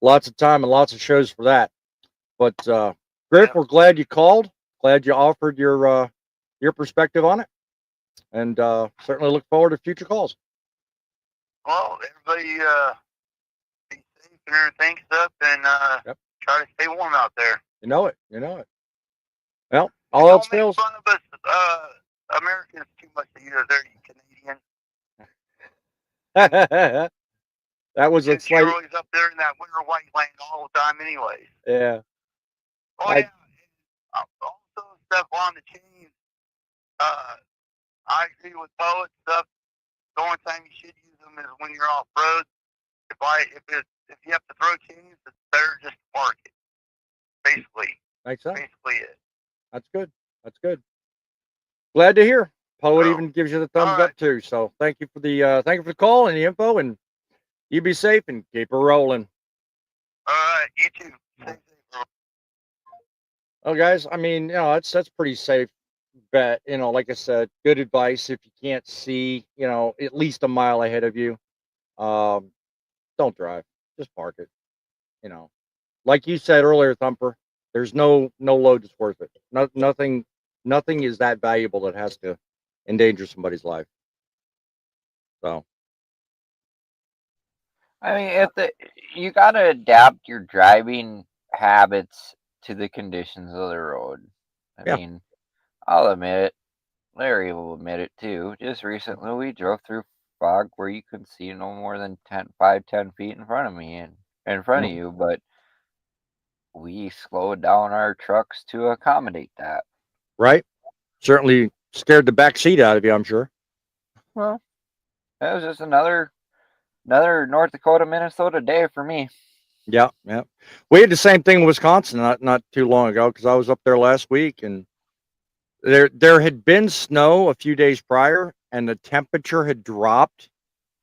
lots of time and lots of shows for that. But Griff, we're glad you called. Glad you offered your perspective on it, and certainly look forward to future calls. Well, everybody be safe and everything stuff, and try to stay warm out there. You know it. Well, all else fails. Don't make fun of us Americans too much either. They're Canadian. That was a slight. You're always up there in that winter white land all the time, anyways. Yeah. Oh yeah. Also, stuff on the chains. I agree with Poet stuff. The only time you should use them is when you're off road. If you have to throw chains, it's better just to park it. Basically. Makes sense. Basically it. That's good. Glad to hear. Poet even gives you the thumbs up too. So thank you for the call and the info, and you be safe and keep her rolling. All right, you too. Stay safe, bro. Oh, guys, I mean, that's pretty safe But, like I said, good advice. If you can't see, at least a mile ahead of you, don't drive. Just park it. Like you said earlier, Thumper, there's no load that's worth it. Nothing is that valuable that has to endanger somebody's life. So, I mean, you got to adapt your driving habits to the conditions of the road. I mean, I'll admit it. Larry will admit it too. Just recently, we drove through fog where you could see no more than 10 feet in front of me and in front of you, but we slowed down our trucks to accommodate that. right? Certainly scared the back seat out of you, I'm sure. Well, that was just another North Dakota, Minnesota day for me. Yeah. We had the same thing in Wisconsin not too long ago because I was up there last week, and there had been snow a few days prior, and the temperature had dropped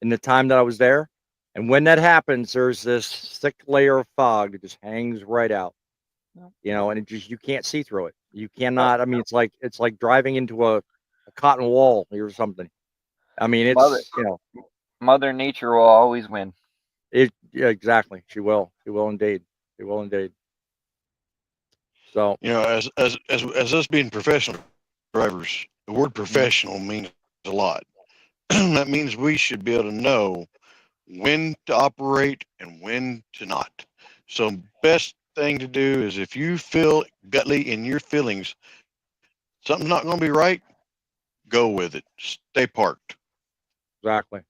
in the time that I was there. And when that happens, there's this thick layer of fog that just hangs right out. And it just, you can't see through it. You cannot. I mean, it's like driving into a cotton wall or something. I mean, it's Mother Nature will always win. Yeah, exactly. She will indeed. She will indeed. So, as us being professional drivers, the word professional means a lot. That means we should be able to know when to operate and when to not. So best thing to do is, if you feel gutly in your feelings, something's not going to be right, go with it. Stay parked. Exactly.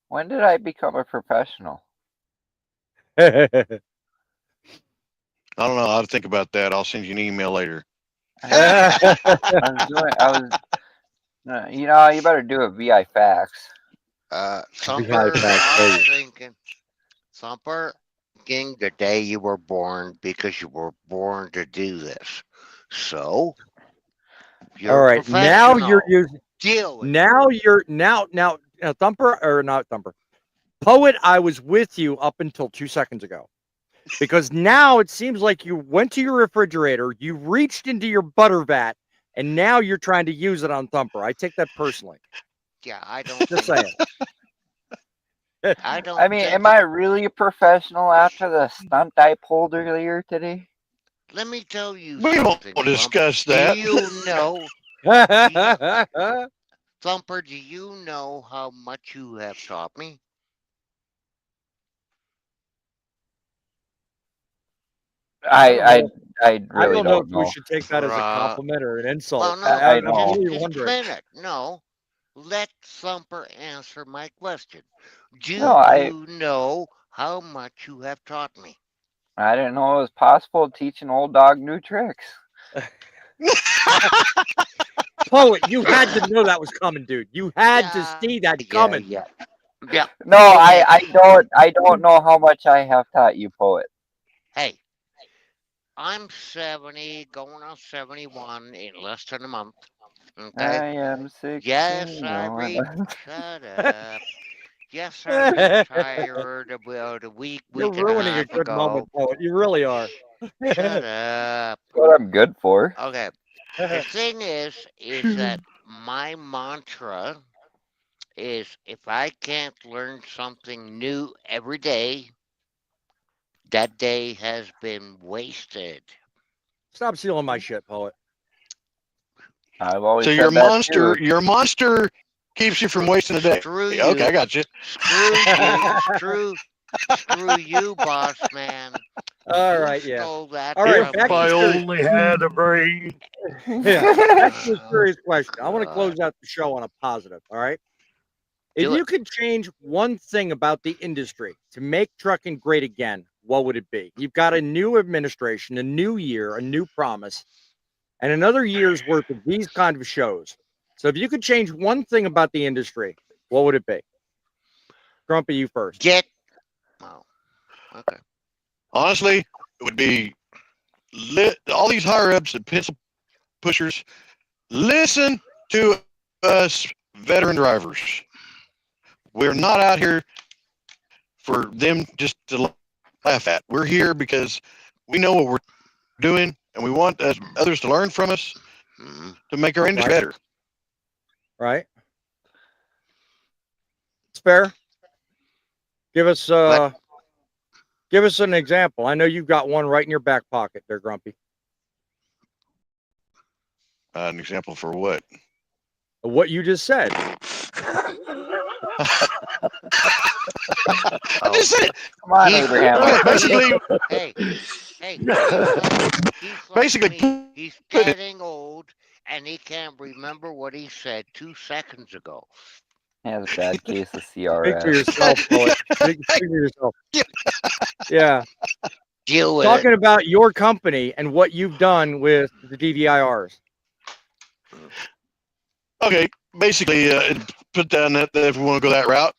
When did I become a professional? I don't know how to think about that. I'll send you an email later. You better do it via fax. Thumper, I'm thinking, Thumper, the day you were born, because you were born to do this. So, you're all right. Now you're using. Deal with now you're now Thumper or not Thumper. Poet, I was with you up until 2 seconds ago. Because now it seems like you went to your refrigerator, you reached into your butter vat, and now you're trying to use it on Thumper. I take that personally. Yeah, I don't. Just saying. I don't. I mean, am I really a professional after the stunt I pulled earlier today? Let me tell you we something. Won't discuss that. Do you know? Thumper, do you know how much you have taught me? I really don't know if know. we should take that as a compliment or an insult. Well, no, I know. just a minute. No, let Thumper answer my question. Do you know how much you have taught me? I didn't know it was possible to teach an old dog new tricks. Poet, you had to know that was coming, dude. You had to see that coming. Yeah. No, I don't know how much I have taught you, Poet. Hey, I'm 70, going on 71 in less than a month. Okay? I am 16. Yes, shut up. Yes, I retired about a week You're and a ruining a half good ago. moment, Poet. You really are. Shut up. That's what I'm good for. Okay. The thing is that my mantra is, if I can't learn something new every day, that day has been wasted. Stop stealing my shit, Poet. I've always so said your monster keeps you from wasting a day. Screw you. Okay, I got you. Screw you, boss man. All right, yeah. Stole that All right, from back me. I only had a brain. Yeah, back to the serious question. I want to close out the show on a positive. All right. If you could change one thing about the industry to make trucking great again, what would it be? You've got a new administration, a new year, a new promise, and another year's worth of these kind of shows. So if you could change one thing about the industry, what would it be? Grumpy, you first. Oh, okay. Honestly, it would be all these higher ups and pencil pushers. Listen to us veteran drivers. We're not out here for them just to laugh at. We're here because we know what we're doing, and we want others to learn from us. to make our industry better. Right. It's fair. Give us an example. I know you've got one right in your back pocket there, Grumpy. An example for what? What you just said. I just said, come on, Abraham. Basically, hey, basically, he's getting old and he can't remember what he said 2 seconds ago. He has a bad case of Speak for CRS. yourself, poet. Speak for yourself. Yeah. Deal with Talking it. about your company and what you've done with the DVIRs. Okay, basically, put down that if we want to go that route,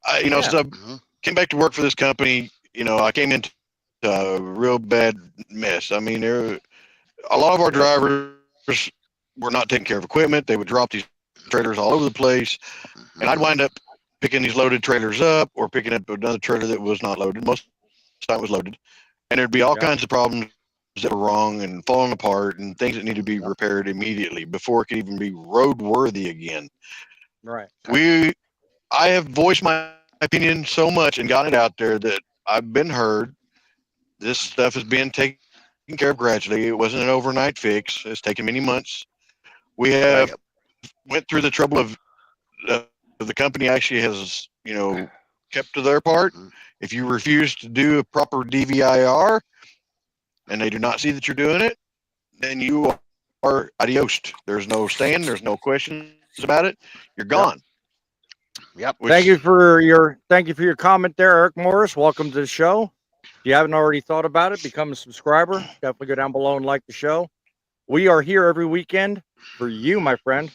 so I came back to work for this company. I came into a real bad mess. I mean, a lot of our drivers were not taking care of equipment. They would drop these trailers all over the place, and I'd wind up picking these loaded trailers up or picking up another trailer that was not loaded. Most of the time it was loaded, and there'd be all kinds of problems that were wrong and falling apart and things that need to be repaired immediately before it could even be roadworthy again. Right. I have voiced my opinion so much and got it out there that I've been heard. This stuff is being taken care of gradually. It wasn't an overnight fix. It's taken many months. We have went through the trouble of the company actually has, kept to their part. If you refuse to do a proper DVIR and they do not see that you're doing it, then you are adios. There's no stand. There's no questions about it. You're gone. Yep. Thank you for your comment there, Eric Morris. Welcome to the show. If you haven't already thought about it, become a subscriber. Definitely go down below and like the show. We are here every weekend for you, my friend.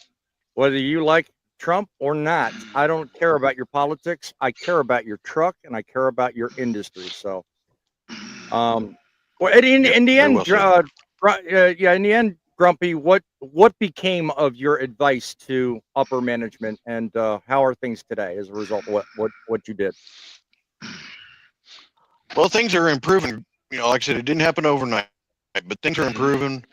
Whether you like Trump or not, I don't care about your politics. I care about your truck and I care about your industry. So, well, in the end, in the end, Grumpy, what became of your advice to upper management, and how are things today as a result of what you did? Well, things are improving. Like I said, it didn't happen overnight, but things are improving.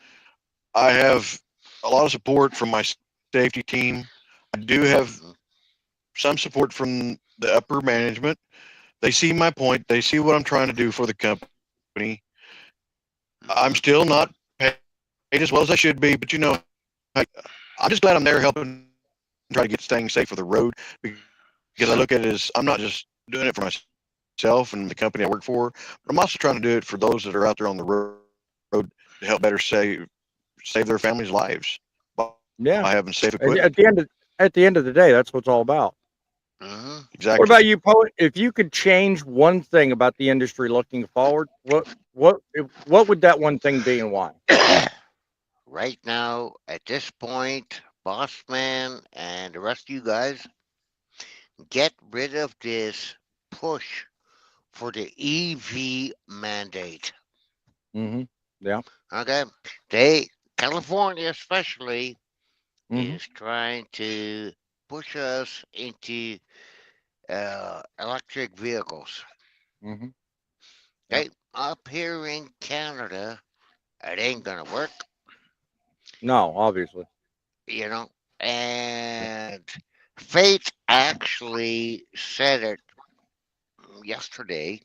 I have a lot of support from my safety team. I do have some support from the upper management. They see my point. They see what I'm trying to do for the company. I'm still not paid as well as I should be, but I'm just glad I'm there helping try to get things safe for the road, because I look at it as I'm not just doing it for myself and the company I work for, but I'm also trying to do it for those that are out there on the road to help better save their families' lives by having safe equipment. At the end of the day, that's what it's all about. Exactly. What about you, Poet? If you could change one thing about the industry looking forward, what would that one thing be and why? Right now, at this point, Boss Man and the rest of you guys, get rid of this push for the EV mandate. Yeah. Okay. California especially is trying to push us into electric vehicles. Okay. Up here in Canada, it ain't gonna work. No, obviously. And Fate actually said it yesterday.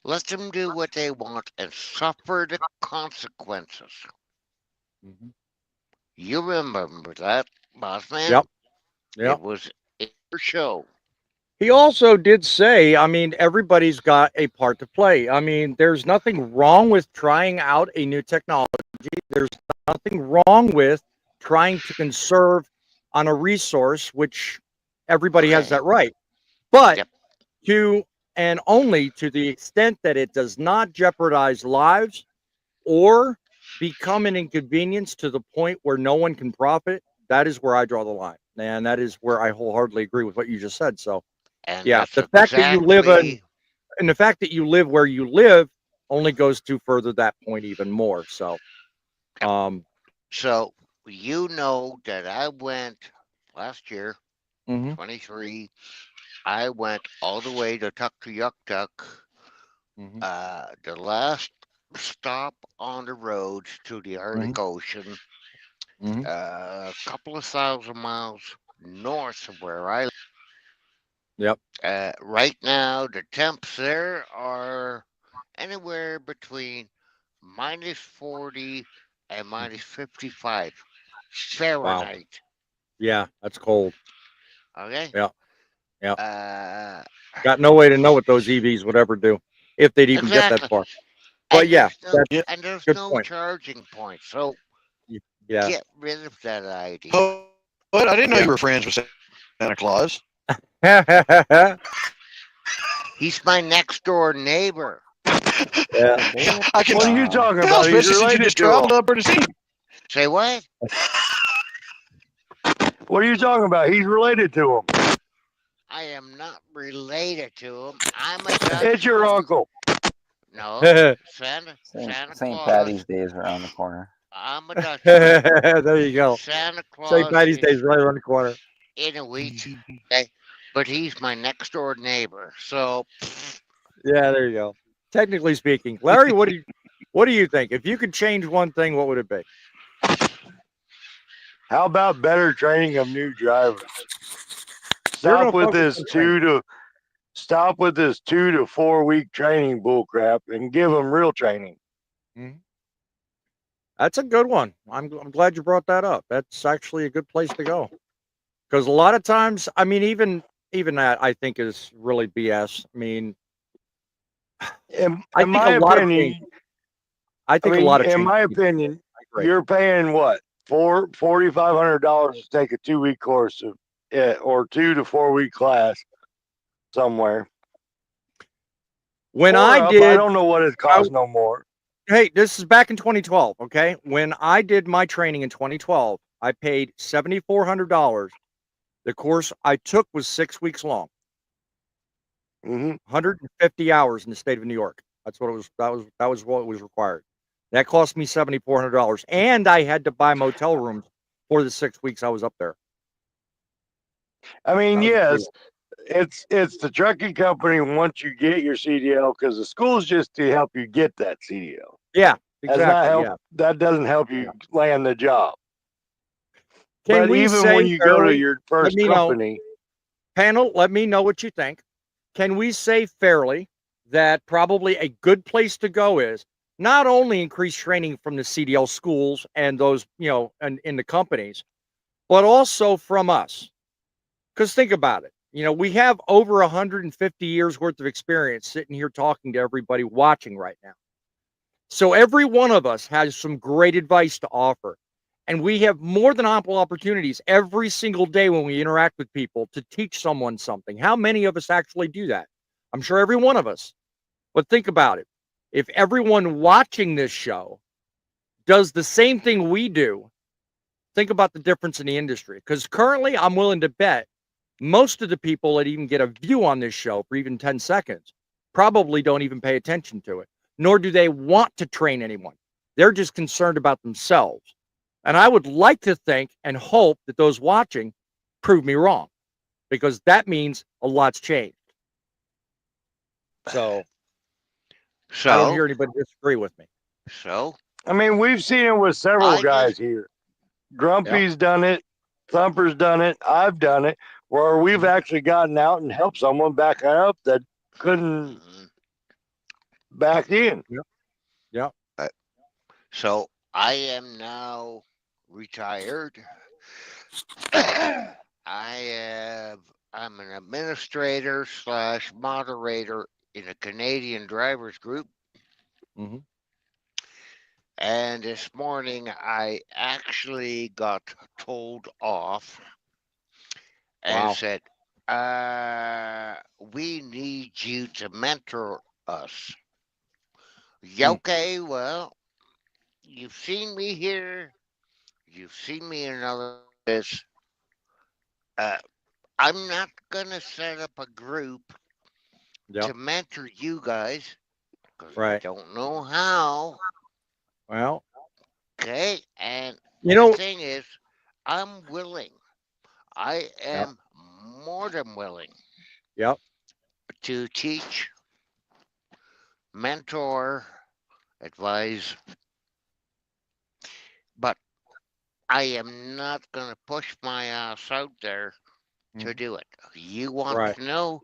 Let them do what they want and suffer the consequences. You remember that, Boss Man? Yep. It was in your show. He also did say, I mean, everybody's got a part to play. I mean, there's nothing wrong with trying out a new technology. There's nothing wrong with trying to conserve on a resource, which everybody has that right. But and only to the extent that it does not jeopardize lives or become an inconvenience to the point where no one can profit, that is where I draw the line. And that is where I wholeheartedly agree with what you just said. So, the fact that you live and the fact that you live where you live only goes to further that point even more. So, so that I went last year, 23. I went all the way to Tuck to Yuck Tuck. The last stop on the road to the Arctic Ocean, a couple of 1,000 miles north of where I live. Yep. Right now, the temps there are anywhere between -40 and -55 Fahrenheit. Yeah, that's cold. Okay. Yeah. Yeah. Got no way to know what those EVs would ever do if they'd even get that far. But yeah, there's good no point. charging point, so Yeah. get rid of that idea. But I didn't know you were friends with Santa Claus. He's my next door neighbor. Yeah. I can. What are you talking tell, about? He's especially since you related just to traveled him. up there to see him. Say what? What are you talking about? He's related to him. I am not related to him. I'm a Dutch. It's your uncle. No, Santa St. Claus. Patty's Day is around the corner. I'm a Dutch. There you go. Santa Claus. St. Patty's Day is right around the corner. In a week. Okay? But he's my next door neighbor. So Yeah, there you go. Technically speaking, Larry, what do you think? If you could change one thing, what would it be? How about better training of new drivers? Stop with this 2 to 4 week training bullcrap and give them real training. That's a good one. I'm glad you brought that up. That's actually a good place to go. Because a lot of times, I mean, even that I think is really BS. I mean, in my opinion, in my opinion, you're paying what $4,500 to take a 2-week course or 2 to 4 week class somewhere. When I don't know what it costs no more. Hey, this is back in 2012. Okay, when I did my training in 2012, I paid $7,400. The course I took was 6 weeks long. 150 hours in the state of New York. That's what it was. That was what was required. That cost me $7,400, and I had to buy motel rooms for the 6 weeks I was up there. I mean, yes, it's the trucking company once you get your CDL, because the school's just to help you get that CDL. Yeah, exactly. That doesn't help you land the job. Can but even when you go to your first company, panel, let me know what you think. Can we say fairly that probably a good place to go is not only increase training from the CDL schools and those, and in the companies, but also from us? Because think about it. We have over 150 years worth of experience sitting here talking to everybody watching right now. So every one of us has some great advice to offer. And we have more than ample opportunities every single day when we interact with people to teach someone something. How many of us actually do that? I'm sure every one of us. But think about it. If everyone watching this show does the same thing we do, think about the difference in the industry. Because currently, I'm willing to bet most of the people that even get a view on this show for even 10 seconds probably don't even pay attention to it, nor do they want to train anyone. They're just concerned about themselves. And I would like to think and hope that those watching prove me wrong, because that means a lot's changed. So I don't hear anybody disagree with me. So I mean, we've seen it with several guys here. Grumpy's done it. Thumper's done it. I've done it, where we've actually gotten out and helped someone back up that couldn't back in. Yeah. So I am now retired. I'm an administrator / moderator in a Canadian drivers group. And this morning I actually got told off and said, we need you to mentor us. Okay, well, you've seen me here. You've seen me in other places. I'm not going to set up a group to mentor you guys, because I don't know how. Well, okay, and the thing is, I'm willing. I am more than willing. To teach, mentor, advise. But I am not going to push my ass out there to do it. You want to know?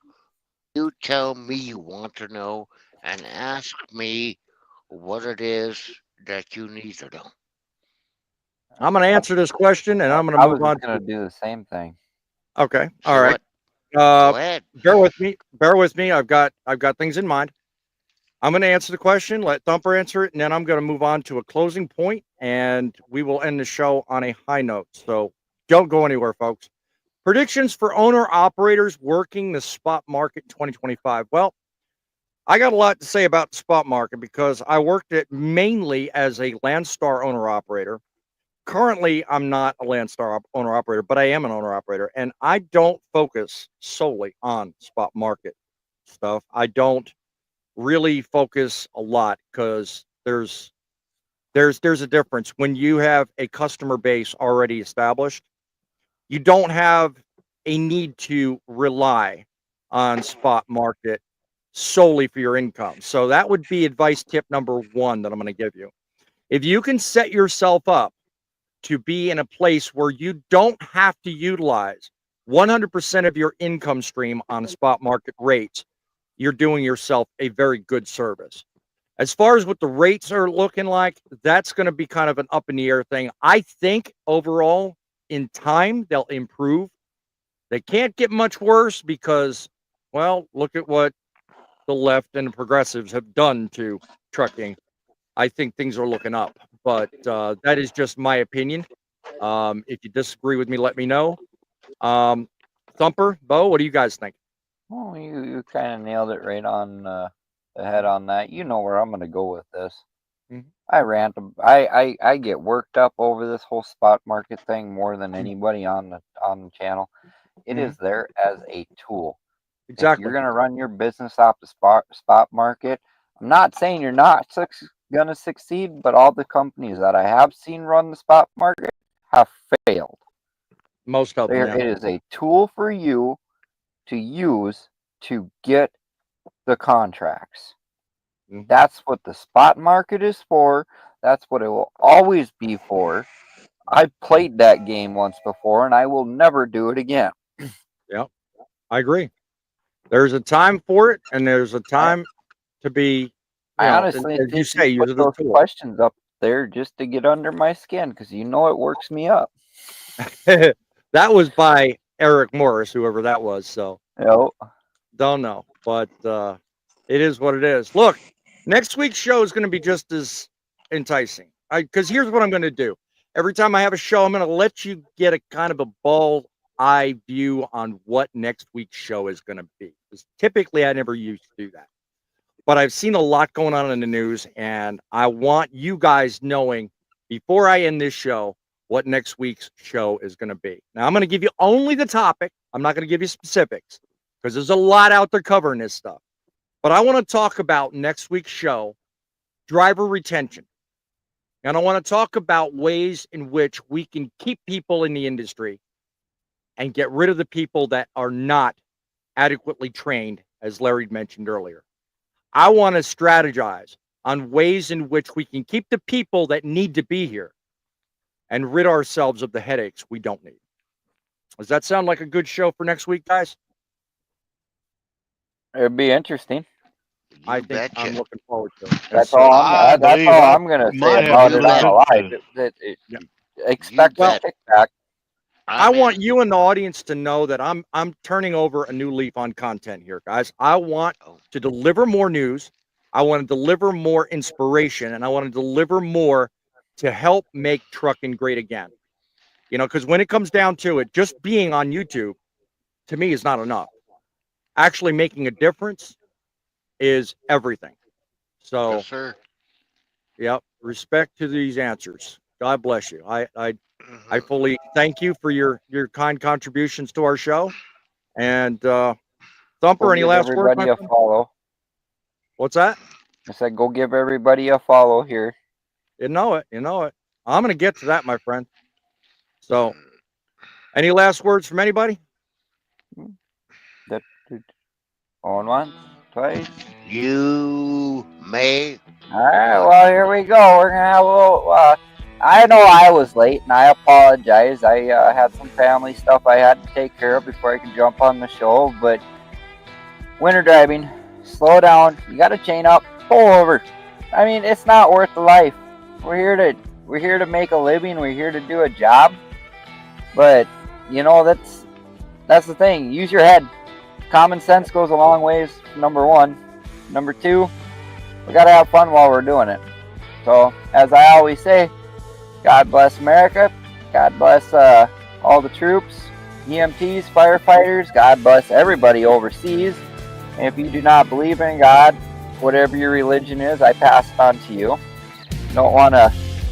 You tell me you want to know and ask me what it is that you need to know. I'm going to answer this question, and I'm going to move on. I was going to do the same thing. Okay. So All right. Go ahead. Bear with me. Bear with me. I've got things in mind. I'm going to answer the question, let Thumper answer it, and then I'm going to move on to a closing point, and we will end the show on a high note. So don't go anywhere, folks. Predictions for owner-operators working the spot market in 2025. Well, I got a lot to say about the spot market because I worked it mainly as a Landstar owner-operator. Currently, I'm not a Landstar owner-operator, but I am an owner-operator, and I don't focus solely on spot market stuff. I don't really focus a lot because there's a difference when you have a customer base already established. You don't have a need to rely on spot market solely for your income. So that would be advice tip number 1 that I'm going to give you. If you can set yourself up to be in a place where you don't have to utilize 100% of your income stream on spot market rates, you're doing yourself a very good service. As far as what the rates are looking like, that's going to be kind of an up in the air thing. I think overall in time, they'll improve. They can't get much worse because, well, look at what the left and the progressives have done to trucking. I think things are looking up, but that is just my opinion. If you disagree with me, let me know. Thumper, Bo, what do you guys think? Well, you kind of nailed it right on the head on that. You know where I'm going to go with this. I rant. I get worked up over this whole spot market thing more than anybody on the channel. It is there as a tool. Exactly. If you're going to run your business off the spot market, I'm not saying you're not going to succeed, but all the companies that I have seen run the spot market have failed. Most of them. Yeah. It is a tool for you to use to get the contracts. That's what the spot market is for. That's what it will always be for. I played that game once before, and I will never do it again. Yep, I agree. There's a time for it, and there's a time to be. I honestly as you say, use put it as those a tool. questions up there just to get under my skin because you know it works me up. That was by Eric Morris, whoever that was. So don't know, but it is what it is. Look, next week's show is going to be just as enticing. Because here's what I'm going to do. Every time I have a show, I'm going to let you get a kind of a ball eye view on what next week's show is going to be. Because typically, I never used to do that. But I've seen a lot going on in the news, and I want you guys knowing before I end this show what next week's show is going to be. Now, I'm going to give you only the topic. I'm not going to give you specifics because there's a lot out there covering this stuff. But I want to talk about next week's show, driver retention. And I want to talk about ways in which we can keep people in the industry and get rid of the people that are not adequately trained, as Larry mentioned earlier. I want to strategize on ways in which we can keep the people that need to be here and rid ourselves of the headaches we don't need. Does that sound like a good show for next week, guys? It'd be interesting. I think I'm looking forward to it. That's all I'm going to say about it on live. Expect a kickback. I want you and the audience to know that I'm turning over a new leaf on content here, guys. I want to deliver more news. I want to deliver more inspiration, and I want to deliver more to help make trucking great again. You know, because when it comes down to it, just being on YouTube, to me, is not enough. Actually making a difference is everything. So, yes, sir. Yep, respect to these answers. God bless you. I fully thank you for your kind contributions to our show. And Thumper, any last words? Everybody a follow. What's that? I said, go give everybody a follow here. You know it. You know it. I'm going to get to that, my friend. So, any last words from anybody? On once, twice. You may. All right, well, here we go. We're gonna have a little. I know I was late, and I apologize. I had some family stuff I had to take care of before I could jump on the show. But winter driving, slow down. You got to chain up, pull over. I mean, it's not worth the life. We're here to make a living. We're here to do a job. But you know, that's the thing. Use your head. Common sense goes a long ways. Number one. Number two, we got to have fun while we're doing it. So, as I always say, God bless America. God bless all the troops, EMTs, firefighters. God bless everybody overseas. And if you do not believe in God, whatever your religion is, I pass it on to you. Don't want to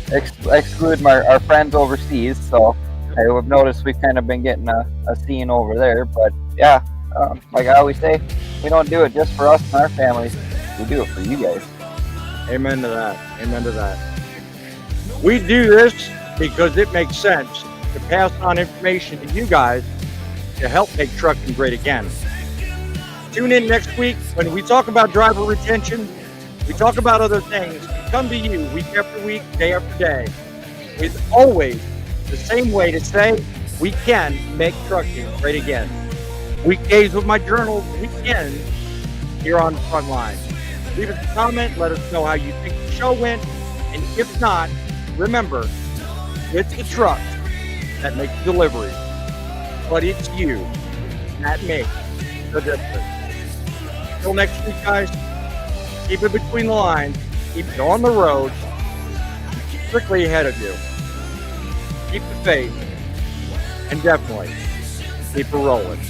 exclude our friends overseas. So I've noticed we've kind of been getting a scene over there. But yeah, like I always say, we don't do it just for us and our families. We do it for you guys. Amen to that. Amen to that. We do this because it makes sense to pass on information to you guys to help make trucking great again. Tune in next week when we talk about driver retention. We talk about other things. We come to you week after week, day after day, with always the same way to say we can make trucking great again. Weekdays with my journal, weekends here on the front line. Leave us a comment. Let us know how you think the show went. And if not, remember, it's the truck that makes the delivery. But it's you that makes the difference. Until next week, guys, keep it between the lines. Keep it on the road. Keep strictly ahead of you. Keep the faith. And definitely keep it rolling.